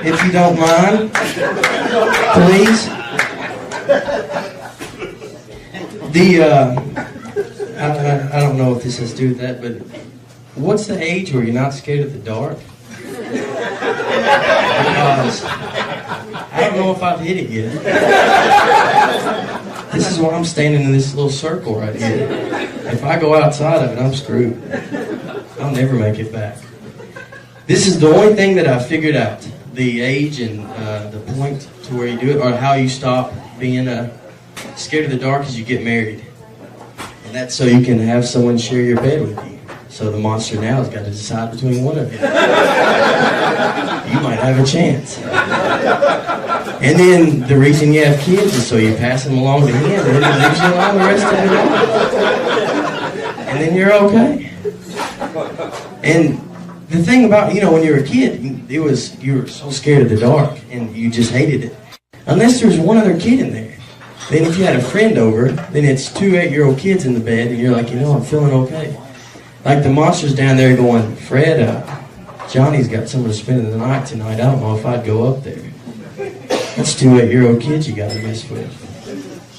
If you don't mind, please. I don't know if this has to do with that, but what's the age where you're not scared of the dark? Because I don't know if I've hit it yet. This is why I'm standing in this little circle right here. If I go outside of it, I'm screwed. I'll never make it back. This is the only thing that I figured out. The age and the point to where you do it, or how you stop being scared of the dark, is you get married. And that's so you can have someone share your bed with you. So the monster now has got to decide between one of you. You might have a chance. And then the reason you have kids is so you pass them along to him, and then he leaves you alone the rest of the life. And then you're okay. And the thing about, when you were a kid, you were so scared of the dark, and you just hated it. Unless there's one other kid in there. Then if you had a friend over, then it's 2 8-year-old kids in the bed, and you're like, I'm feeling okay. Like the monster's down there going, Fred, Johnny's got somewhere to spend the night tonight. I don't know if I'd go up there. That's 2 8-year-old kids you got to mess with.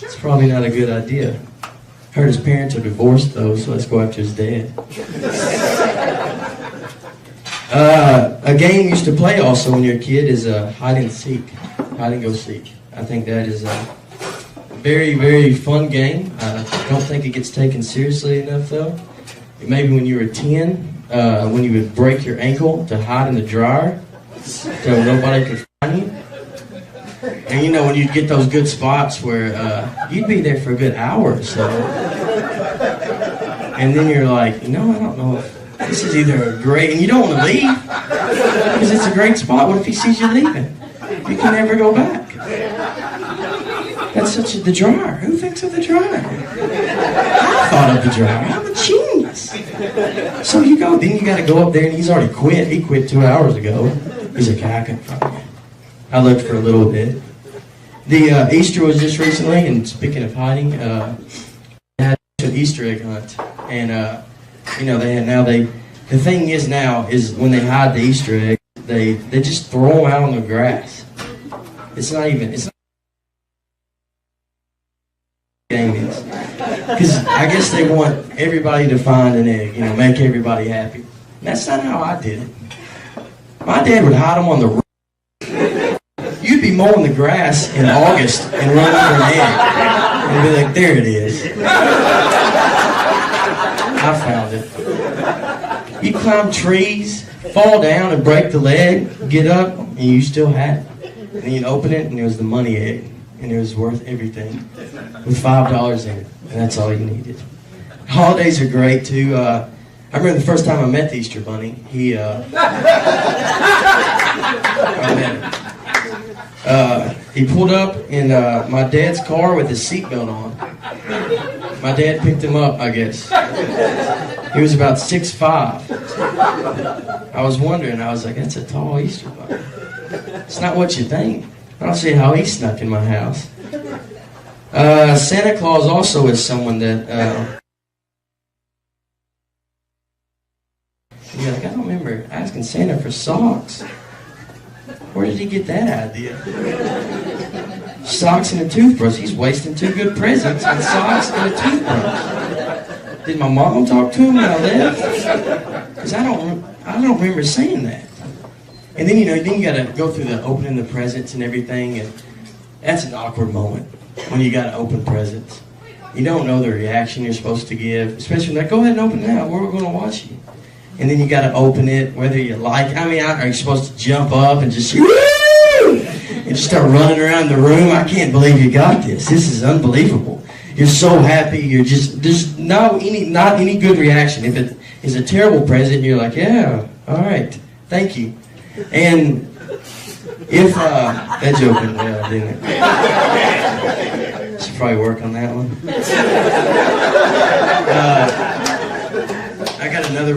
It's probably not a good idea. Heard his parents are divorced, though, so let's go after his dad. A game you used to play also when you're a kid is hide and seek, hide and go seek. I think that is a very, very fun game. I don't think it gets taken seriously enough, though. Maybe when you were 10, when you would break your ankle to hide in the dryer so nobody could find you. And when you'd get those good spots where you'd be there for a good hour or so. And then you're like, I don't know if this is either a great, and you don't want to leave because it's a great spot. What if he sees you leaving? You can never go back. That's the dryer. Who thinks of the dryer? I thought of the dryer. I'm a genius. So you go, then you got to go up there, and he's already quit. He quit 2 hours ago. He's like, I couldn't find you. I looked for a little bit. The Easter was just recently, and speaking of hiding, they had an Easter egg hunt, and the thing is now is when they hide the Easter egg, they just throw them out on the grass. It's not game is. Because I guess they want everybody to find an egg, make everybody happy. And that's not how I did it. My dad would hide them on the roof. You'd be mowing the grass in August and run for an egg. And be like, there it is. I found it. You'd climb trees, fall down and break the leg, get up, and you still had it. And then you'd open it, and it was the money egg. And it was worth everything, with $5 in it, and that's all you needed. Holidays are great too. I remember the first time I met the Easter Bunny. He pulled up in my dad's car with his seatbelt on. My dad picked him up, I guess. He was about 6'5". I was wondering. I was like, that's a tall Easter Bunny. It's not what you think. I don't see how he snuck in my house. Santa Claus also is someone that you're like, I don't remember asking Santa for socks. Where did he get that idea? Socks and a toothbrush. He's wasting 2 good presents on socks and a toothbrush. Did my mom talk to him when I left? Because I don't remember saying that. And then you got to go through the opening the presents and everything, and that's an awkward moment when you got to open presents. You don't know the reaction you're supposed to give, especially when they're like, go ahead and open it now. We're going to watch you. And then you got to open it, whether you like. Are you supposed to jump up and just woo! And just start running around the room? I can't believe you got this. This is unbelievable. You're so happy. There's not any good reaction. If it is a terrible present, you're like, yeah, all right, thank you. And if that joke went well, didn't it? Should probably work on that one. I got another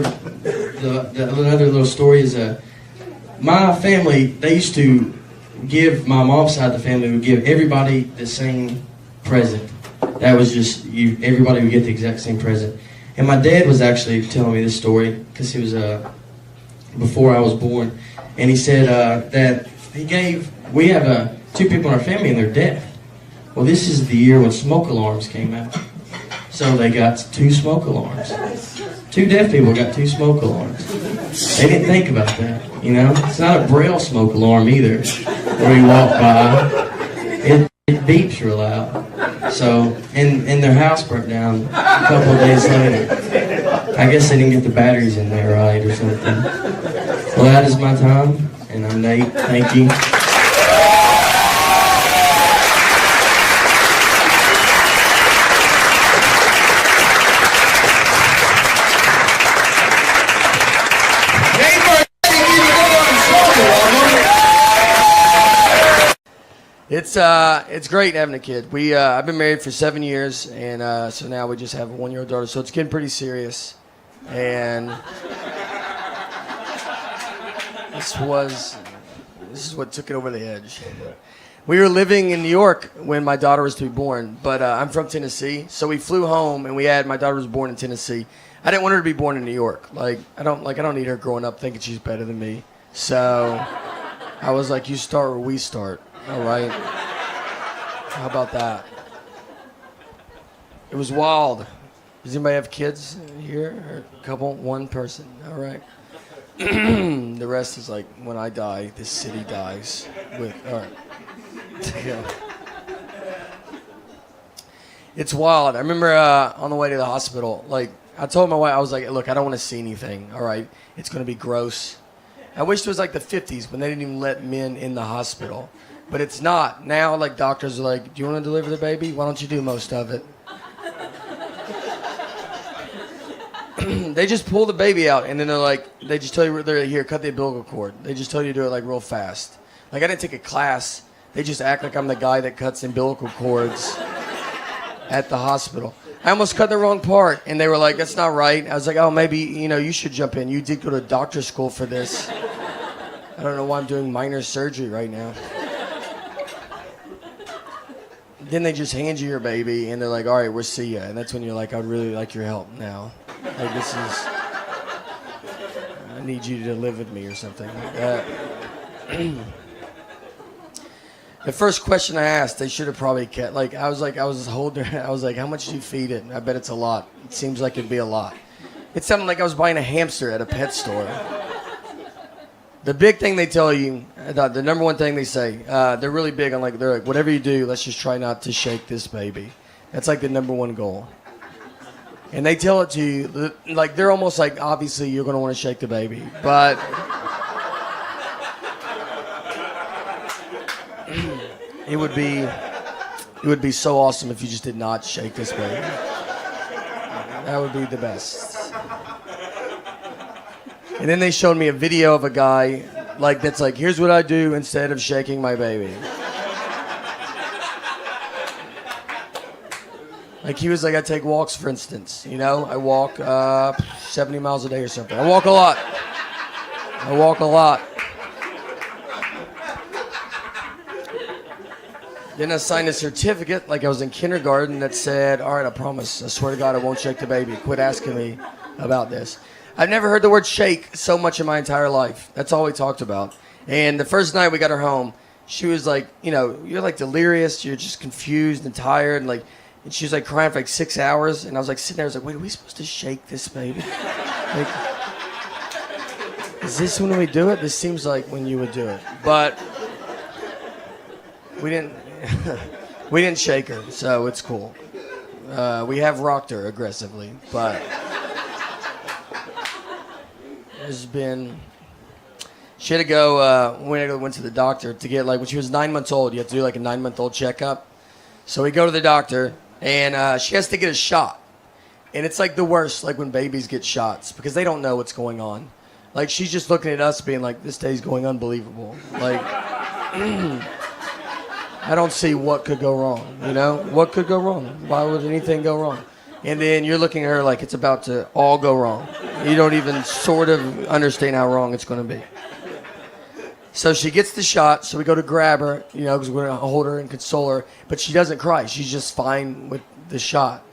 little story is my family, they used to give, my mom's side of the family would give everybody the same present. That was just, everybody would get the exact same present. And my dad was actually telling me this story, because he was, before I was born, and he said that we have 2 people in our family and they're deaf. Well, this is the year when smoke alarms came out. So they got 2 smoke alarms. 2 deaf people got 2 smoke alarms. They didn't think about that, you know? It's not a Braille smoke alarm either, where you walk by. It beeps real loud. So, and their house burnt down a couple of days later. I guess they didn't get the batteries in there right or something. Well, that is my time, and I'm Nate. Thank you. It's great having a kid. I've been married for 7 years, and so now we just have a 1-year-old daughter. So it's getting pretty serious, and this is what took it over the edge. We were living in New York when my daughter was to be born, but I'm from Tennessee, so we flew home, and my daughter was born in Tennessee. I didn't want her to be born in New York. I don't need her growing up thinking she's better than me. So I was like, you start where we start. All right. How about that? It was wild. Does anybody have kids here? Or a couple? One person. All right. The rest is like, when I die, this city dies. All right. Yeah. It's wild. I remember on the way to the hospital, I told my wife, I was like, look, I don't want to see anything. All right. It's going to be gross. I wish it was like the 50s when they didn't even let men in the hospital. But it's not. Now, doctors are like, do you want to deliver the baby? Why don't you do most of it? They just pull the baby out, and then they just tell you, here, cut the umbilical cord. They just tell you to do it, real fast. I didn't take a class. They just act like I'm the guy that cuts umbilical cords at the hospital. I almost cut the wrong part, and they were like, that's not right. I was like, oh, maybe, you should jump in. You did go to doctor's school for this. I don't know why I'm doing minor surgery right now. Then they just hand you your baby, and they're like, all right, we'll see ya. And that's when you're like, I'd really like your help now. I need you to live with me or something. The first question I asked, they should have probably kept, I was holding her, I was like, how much do you feed it? I bet it's a lot. It seems like it'd be a lot. It sounded like I was buying a hamster at a pet store. The big thing they tell you, the number one thing they say, they're really big on they're like, whatever you do, let's just try not to shake this baby. That's the number one goal. And they tell it to you, they're almost like, obviously you're going to want to shake the baby. But it would be so awesome if you just did not shake this baby. That would be the best. And then they showed me a video of a guy that's here's what I do instead of shaking my baby. He was I take walks, for instance. I walk 70 miles a day or something. I walk a lot. Then I signed a certificate I was in kindergarten that said, all right, I promise, I swear to God I won't shake the baby. Quit asking me about this. I've never heard the word shake so much in my entire life. That's all we talked about. And the first night we got her home, she was you're delirious, you're just confused and tired, and she was crying for 6 hours. And I was sitting there, I was wait, are we supposed to shake this baby? Is this when we do it? This seems like when you would do it. But we didn't we didn't shake her, so it's cool. We have rocked her aggressively, but she had to go, went to the doctor to get, when she was 9 months old, you have to do a 9-month-old checkup. So we go to the doctor, and she has to get a shot. And it's the worst, when babies get shots, because they don't know what's going on. She's just looking at us being this day's going unbelievable. I don't see what could go wrong, What could go wrong? Why would anything go wrong? And then you're looking at her like it's about to all go wrong. You don't even sort of understand how wrong it's going to be. So she gets the shot, so we go to grab her, because we're going to hold her and console her. But she doesn't cry. She's just fine with the shot.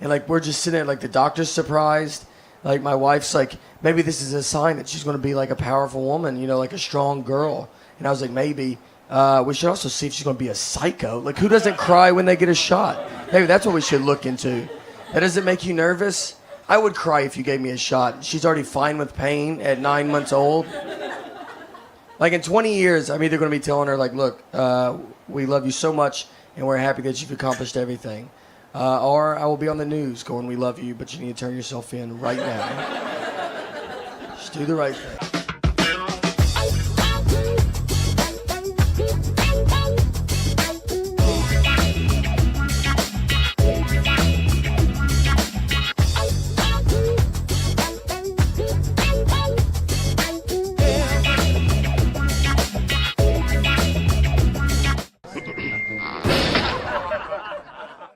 And, we're just sitting there, the doctor's surprised. My wife's like, maybe this is a sign that she's going to be, a powerful woman, a strong girl. And I was like, maybe. We should also see if she's going to be a psycho. Who doesn't cry when they get a shot? Maybe that's what we should look into. That doesn't make you nervous? I would cry if you gave me a shot. She's already fine with pain at 9 months old. In 20 years, I'm either going to be telling her, look, we love you so much, and we're happy that you've accomplished everything. Or I will be on the news going, we love you, but you need to turn yourself in right now. Just do the right thing.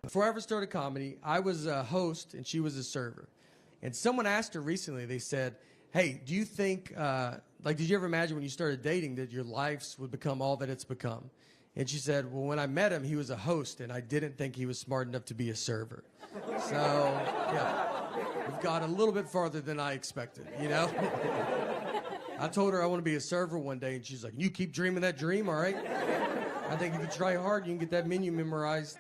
Before I ever started comedy, I was a host and she was a server. And someone asked her recently, they said, hey, do you think, did you ever imagine when you started dating that your lives would become all that it's become? And she said, well, when I met him, he was a host and I didn't think he was smart enough to be a server. So, yeah, we've got a little bit farther than I expected, I told her I want to be a server one day and she's like, you keep dreaming that dream, all right? I think if you try hard, you can get that menu memorized.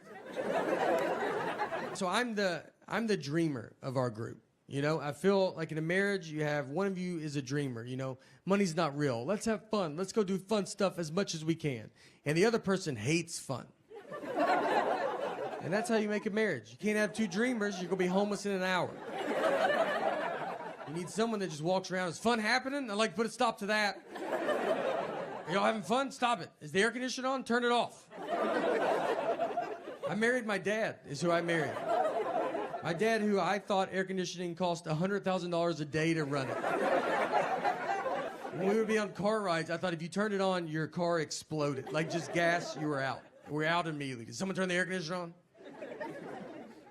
So I'm the dreamer of our group. I feel like in a marriage, you have one of you is a dreamer. Money's not real. Let's have fun. Let's go do fun stuff as much as we can. And the other person hates fun. And that's how you make a marriage. You can't have two dreamers. You're going to be homeless in an hour. You need someone that just walks around. Is fun happening? I'd like to put a stop to that. Are y'all having fun? Stop it. Is the air conditioner on? Turn it off. I married my dad, is who I married. My dad, who I thought air conditioning cost $100,000 a day to run it. When we would be on car rides, I thought if you turned it on, your car exploded. Just gas, you were out. We're out immediately. Did someone turn the air conditioner on?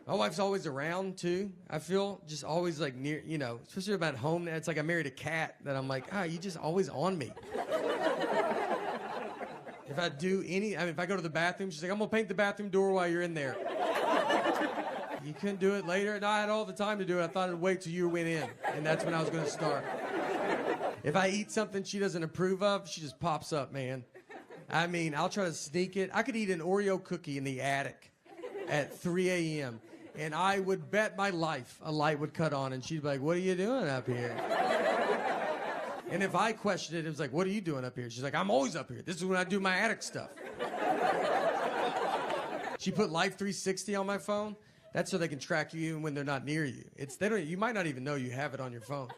My wife's always around, too. I feel just always, near, especially about home. It's like I married a cat that I'm like, you just always on me. If I do if I go to the bathroom, she's like, I'm going to paint the bathroom door while you're in there. You couldn't do it later? No, I had all the time to do it. I thought I'd wait till you went in, and that's when I was going to start. If I eat something she doesn't approve of, she just pops up, man. I'll try to sneak it. I could eat an Oreo cookie in the attic at 3 a.m., and I would bet my life a light would cut on, and she'd be like, what are you doing up here? And if I questioned it, it was like, what are you doing up here? She's like, I'm always up here. This is when I do my attic stuff. She put Life 360 on my phone. That's so they can track you even when they're not near you. You might not even know you have it on your phone.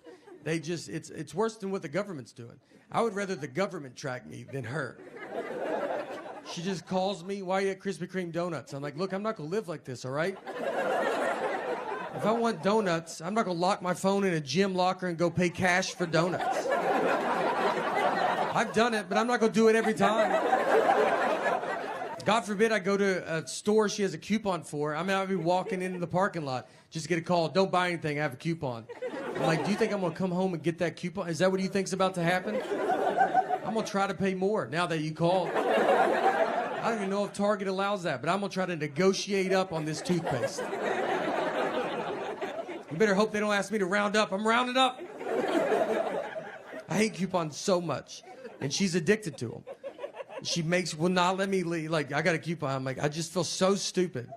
It's worse than what the government's doing. I would rather the government track me than her. She just calls me, why are you at Krispy Kreme donuts? I'm like, look, I'm not going to live like this, all right? If I want donuts, I'm not going to lock my phone in a gym locker and go pay cash for donuts. I've done it, but I'm not going to do it every time. God forbid I go to a store she has a coupon for. I'll be walking into the parking lot, just get a call, don't buy anything, I have a coupon. I'm like, do you think I'm going to come home and get that coupon? Is that what you think's about to happen? I'm going to try to pay more now that you called. I don't even know if Target allows that, but I'm going to try to negotiate up on this toothpaste. You better hope they don't ask me to round up. I'm rounding up. I hate coupons so much. And she's addicted to them. She will not let me leave. I got a coupon. I'm like, I just feel so stupid.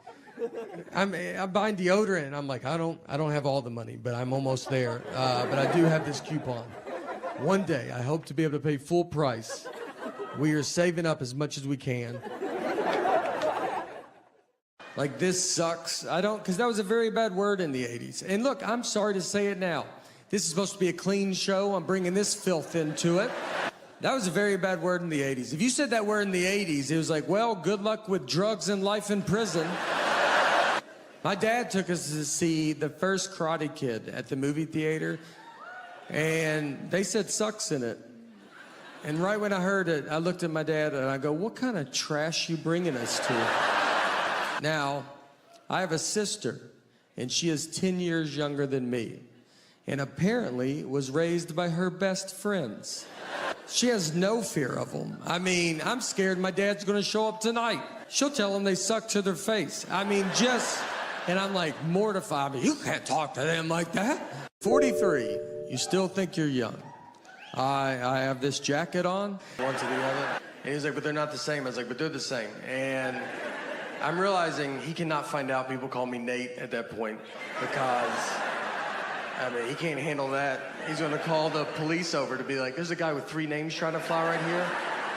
I'm buying deodorant, and I'm like, I don't have all the money, but I'm almost there. But I do have this coupon. One day, I hope to be able to pay full price. We are saving up as much as we can. This sucks. Because that was a very bad word in the 80s. And look, I'm sorry to say it now. This is supposed to be a clean show. I'm bringing this filth into it. That was a very bad word in the 80s. If you said that word in the 80s, it was like, well, good luck with drugs and life in prison. My dad took us to see the first Karate Kid at the movie theater, and they said sucks in it. And right when I heard it, I looked at my dad and I go, what kind of trash you bringing us to? Now, I have a sister, and she is 10 years younger than me, and apparently was raised by her best friends. She has no fear of them. I mean, I'm scared my dad's gonna show up tonight. She'll tell them they suck to their face. I mean, and I'm like mortified, but you can't talk to them like that. 43, you still think you're young. I have this jacket on, one to the other. And he's like, but they're not the same. I was like, but they're the same. And I'm realizing he cannot find out people call me Nate at that point because, I mean, he can't handle that. He's gonna call the police over to be like, there's a guy with 3 names trying to fly right here.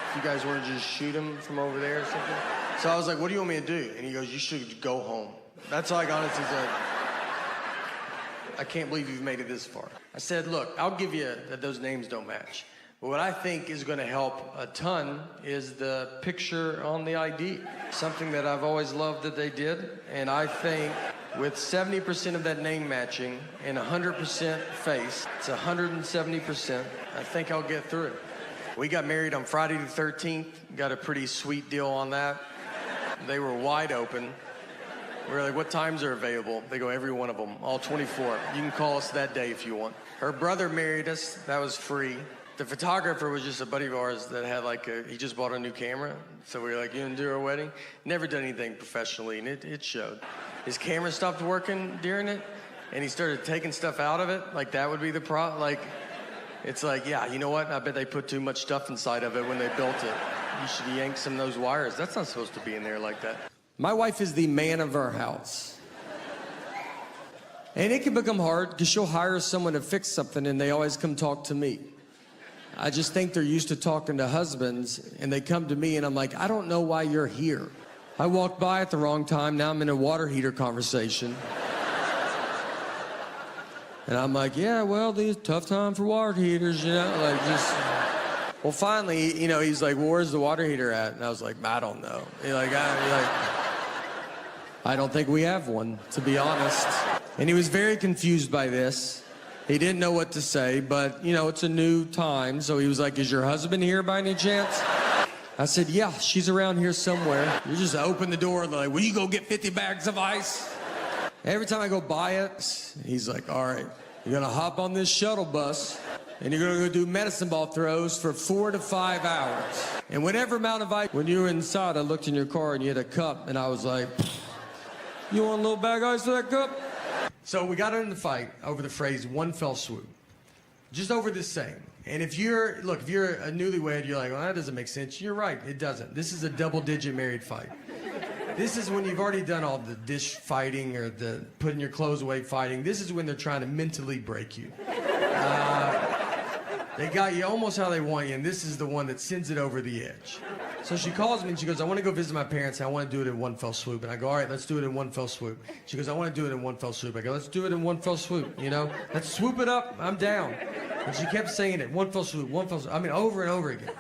If you guys wanna just shoot him from over there or something. So I was like, what do you want me to do? And he goes, you should go home. That's all I honestly said. I can't believe you've made it this far. I said, look, I'll give you that those names don't match. But what I think is gonna help a ton is the picture on the ID. Something that I've always loved that they did. And I think with 70% of that name matching and 100% face, it's 170%. I think I'll get through it. We got married on Friday the 13th. Got a pretty sweet deal on that. They were wide open. We were like, what times are available? They go, every one of them, all 24. You can call us that day if you want. Her brother married us. That was free. The photographer was just a buddy of ours that had he just bought a new camera. So we were like, you gonna do our wedding? Never done anything professionally, and it showed. His camera stopped working during it, and he started taking stuff out of it. Like, that would be the problem. It's like, yeah, you know what? I bet they put too much stuff inside of it when they built it. You should yank some of those wires. That's not supposed to be in there like that. My wife is the man of our house. And it can become hard because she'll hire someone to fix something and they always come talk to me. I just think they're used to talking to husbands and they come to me and I'm like, I don't know why you're here. I walked by at the wrong time, now I'm in a water heater conversation. And I'm like, yeah, well, these tough time for water heaters, well, finally, he's like, well, where's the water heater at? And I was like, I don't know. I don't think we have one, to be honest. And he was very confused by this. He didn't know what to say, but, it's a new time. So he was like, is your husband here by any chance? I said, yeah, she's around here somewhere. You just open the door and they're like, will you go get 50 bags of ice? Every time I go by it, he's like, all right, you're gonna hop on this shuttle bus and you're gonna go do medicine ball throws for 4 to 5 hours. And whatever amount of ice, when you were inside, I looked in your car and you had a cup and I was like, you want a little bag of ice for that cup? So we got in the fight over the phrase one fell swoop. Just over this saying. And if you're a newlywed, you're like, well, that doesn't make sense. You're right, it doesn't. This is a double-digit married fight. This is when you've already done all the dish fighting or the putting your clothes away fighting. This is when they're trying to mentally break you. They got you almost how they want you, and this is the one that sends it over the edge. So she calls me and she goes, I want to go visit my parents. I want to do it in one fell swoop. And I go, all right, let's do it in one fell swoop. She goes, I want to do it in one fell swoop. I go, let's do it in one fell swoop, Let's swoop it up. I'm down. And she kept saying it, one fell swoop, one fell swoop. I mean, over and over again.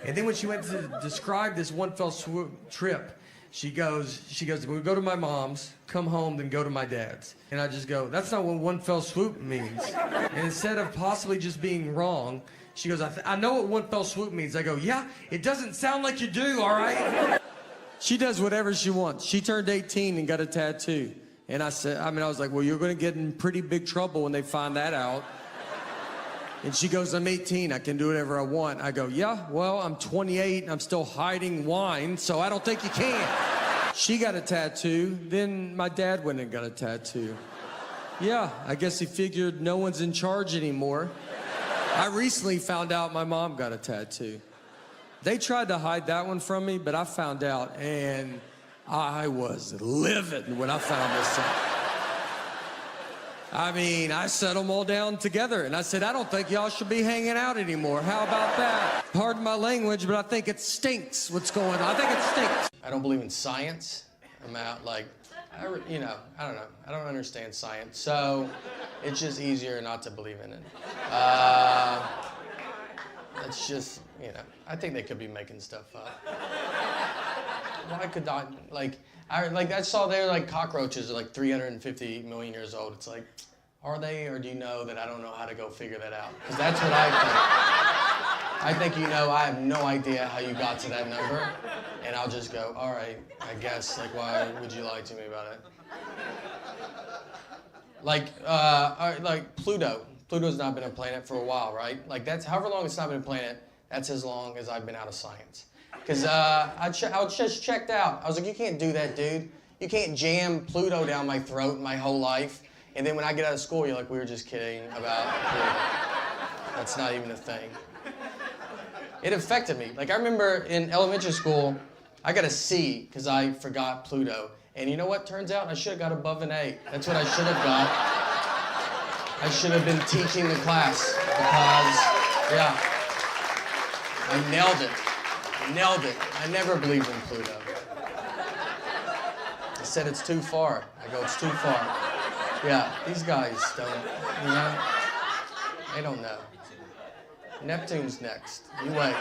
And then when she went to describe this one fell swoop trip, she goes, we go to my mom's, come home, then go to my dad's. And I just go, that's not what one fell swoop means. And instead of possibly just being wrong, she goes, I know what one fell swoop means. I go, yeah, it doesn't sound like you do, all right? She does whatever she wants. She turned 18 and got a tattoo. And I was like, well, you're gonna get in pretty big trouble when they find that out. And she goes, I'm 18, I can do whatever I want. I go, yeah, well, I'm 28 and I'm still hiding wine, so I don't think you can. She got a tattoo, then my dad went and got a tattoo. Yeah, I guess he figured no one's in charge anymore. I recently found out my mom got a tattoo. They tried to hide that one from me, but I found out, and I was livid when I found this out. I mean, I set them all down together, and I said, I don't think y'all should be hanging out anymore. How about that? Pardon my language, but I think it stinks what's going on. I think it stinks. I don't believe in science. I'm out, I don't know. I don't understand science, so it's just easier not to believe in it. It's just, I think they could be making stuff up. Why could I, I saw their cockroaches are 350 million years old. It's like, are they, or do you know that I don't know how to go figure that out? Because that's what I think. I think I have no idea how you got to that number, and I'll just go, all right, I guess, why would you lie to me about it? Like Pluto. Pluto's not been a planet for a while, right? Like that's however long it's not been a planet. That's as long as I've been out of science. Because I was just checked out. I was like, you can't do that, dude. You can't jam Pluto down my throat my whole life. And then when I get out of school, you're like, we were just kidding about Pluto. That's not even a thing. It affected me. Like I remember in elementary school, I got a C because I forgot Pluto. And you know what? Turns out I should have got above an A. That's what I should have got. I should have been teaching the class because, yeah, I nailed it. Nailed it. I never believed in Pluto. I said it's too far. I go, it's too far. Yeah, these guys don't, you know, they don't know. Neptune's next. You wait.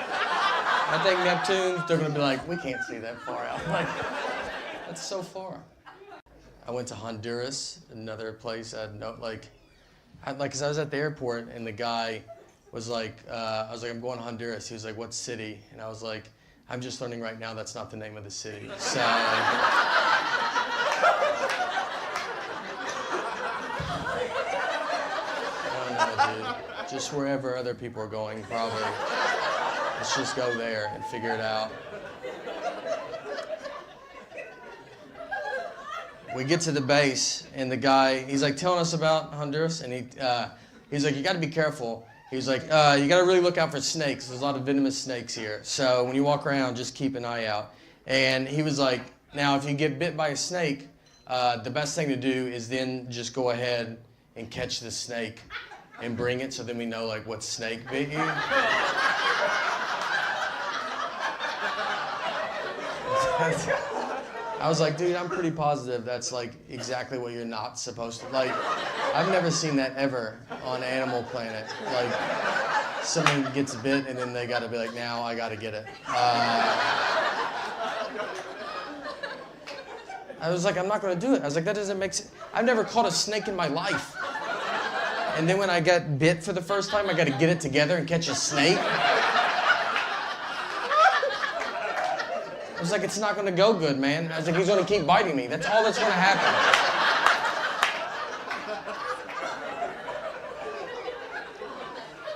I think Neptune, they're going to be like, we can't see that far out. Like, that's so far. I went to Honduras, another place because I was at the airport and the guy was like, I was like, I'm going to Honduras. He was like, what city? And I was like, I'm just learning right now that's not the name of the city. So, I don't know, dude. Just wherever other people are going, probably. Let's just go there and figure it out. We get to the base, and the guy, he's like telling us about Honduras, and he's like, you gotta be careful. He's like, you gotta really look out for snakes. There's a lot of venomous snakes here. So when you walk around, just keep an eye out. And he was like, now if you get bit by a snake, the best thing to do is then just go ahead and catch the snake and bring it so then we know like what snake bit you. I was like, dude, I'm pretty positive that's like exactly what you're not supposed to. Like, I've never seen that ever on Animal Planet. Like, someone gets bit and then they gotta be like, now I gotta get it. I was like, I'm not gonna do it. I was like, that doesn't make sense. I've never caught a snake in my life. And then when I got bit for the first time, I gotta get it together and catch a snake. I was like, it's not gonna go good, man. I was like, he's gonna keep biting me. That's all that's gonna happen.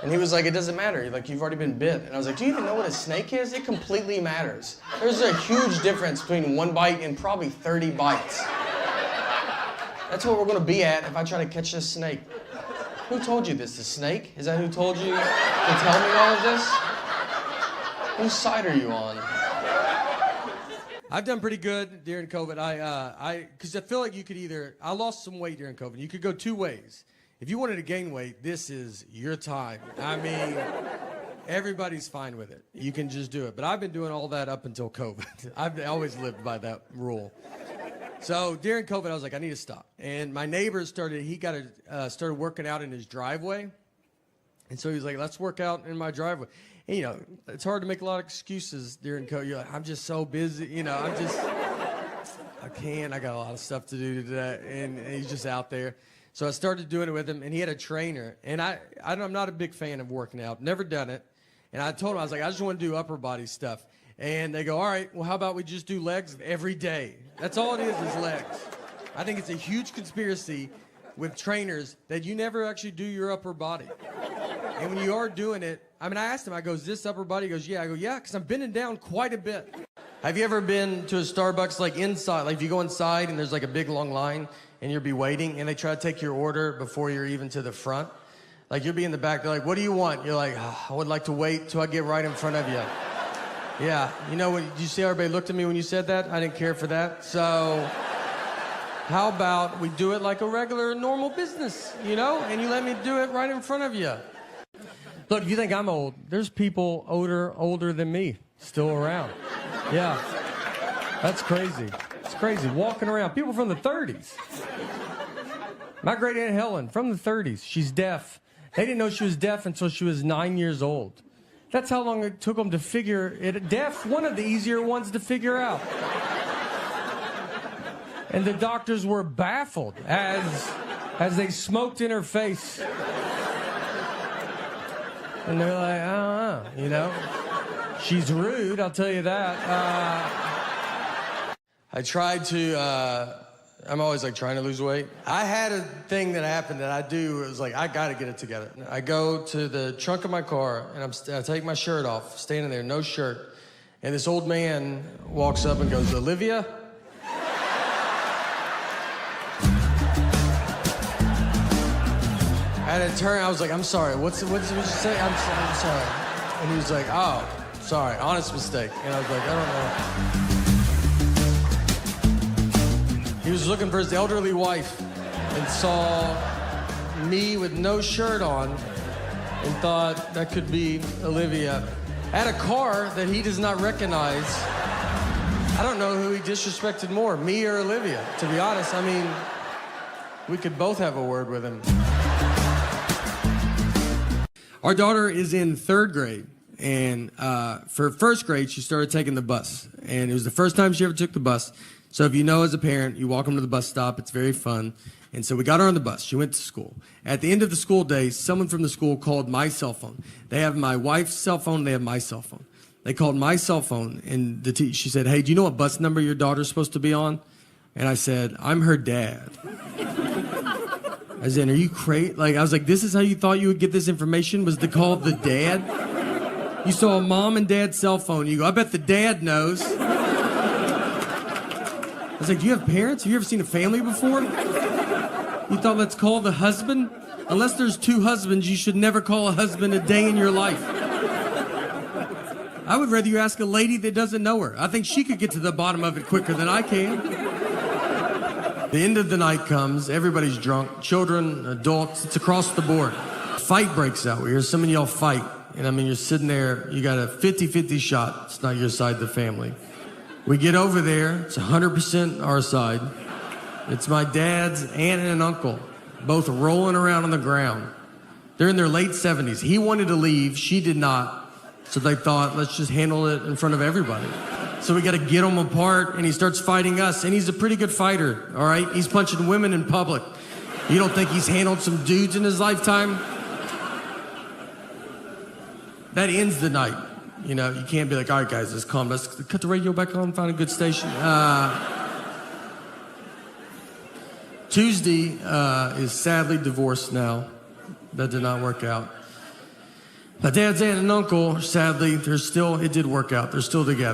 And he was like, it doesn't matter. Like, you've already been bit. And I was like, do you even know what a snake is? It completely matters. There's a huge difference between one bite and probably 30 bites. That's what we're gonna be at if I try to catch this snake. Who told you this? The snake? Is that who told you to tell me all of this? Whose side are you on? I've done pretty good during COVID. Because I feel like you could I lost some weight during COVID. You could go two ways. If you wanted to gain weight, this is your time. I mean, everybody's fine with it. You can just do it. But I've been doing all that up until COVID. I've always lived by that rule. So during COVID, I was like, I need to stop. And my neighbor started working out in his driveway. And so he was like, let's work out in my driveway. And, you know, it's hard to make a lot of excuses during COVID. You're like, I'm just so busy. You know, I can't. I got a lot of stuff to do today. And he's just out there. So I started doing it with him, and he had a trainer. And I'm not a big fan of working out. Never done it. And I told him, I was like, I just want to do upper body stuff. And they go, all right, well, how about we just do legs every day? That's all it is legs. I think it's a huge conspiracy with trainers that you never actually do your upper body. And when you are doing it, I mean, I asked him, I go, is this upper body? He goes, yeah. I go, yeah, because I'm bending down quite a bit. Have you ever been to a Starbucks, like inside, like if you go inside and there's like a big long line and you'll be waiting and they try to take your order before you're even to the front? Like you'll be in the back, they're like, what do you want? You're like, oh, I would like to wait till I get right in front of you. Yeah, you know what, did you see how everybody looked at me when you said that? I didn't care for that. So how about we do it like a regular, normal business, you know? And you let me do it right in front of you. Look, if you think I'm old, there's people older than me still around. Yeah, that's crazy. It's crazy, walking around. People from the 30s. My great Aunt Helen, from the 30s, she's deaf. They didn't know she was deaf until she was 9 years old. That's how long it took them to figure it. Deaf, one of the easier ones to figure out. And the doctors were baffled as they smoked in her face. And they're like, I don't know, you know. She's rude, I'll tell you that. I tried to I'm always like trying to lose weight. I had a thing that happened that I do. It was like, I gotta get it together. I go to the trunk of my car and I take my shirt off, standing there, no shirt. And this old man walks up and goes, Olivia? I had to turn, I was like, I'm sorry, what did you say? I'm sorry. And he was like, oh, sorry, honest mistake. And I was like, I don't know. He was looking for his elderly wife and saw me with no shirt on and thought that could be Olivia. I had a car that he does not recognize. I don't know who he disrespected more, me or Olivia, to be honest. I mean, we could both have a word with him. Our daughter is in 3rd grade, and for 1st grade, she started taking the bus. And it was the first time she ever took the bus. So if you know as a parent, you walk them to the bus stop, it's very fun. And so we got her on the bus. She went to school. At the end of the school day, someone from the school called my cell phone. They have my wife's cell phone, they have my cell phone. They called my cell phone, and she said, hey, do you know what bus number your daughter's supposed to be on? And I said, I'm her dad. I said, are you crazy? Like, I was like, this is how you thought you would get this information, was to call the dad? You saw a mom and dad's cell phone. You go, I bet the dad knows. I was like, do you have parents? Have you ever seen a family before? You thought, let's call the husband? Unless there's 2 husbands, you should never call a husband a day in your life. I would rather you ask a lady that doesn't know her. I think she could get to the bottom of it quicker than I can. The end of the night comes, everybody's drunk, children, adults, it's across the board. Fight breaks out. We hear some of y'all fight. And I mean, you're sitting there, you got a 50-50 shot. It's not your side of the family. We get over there, it's 100% our side. It's my dad's aunt and an uncle, both rolling around on the ground. They're in their late 70s. He wanted to leave, she did not. So they thought, let's just handle it in front of everybody. So we got to get him apart, and he starts fighting us. And he's a pretty good fighter, all right? He's punching women in public. You don't think he's handled some dudes in his lifetime? That ends the night. You know, you can't be like, all right, guys, let's calm. Let's cut the radio back on, find a good station. Tuesday is sadly divorced now. That did not work out. My dad's aunt and uncle, sadly, it did work out. They're still together.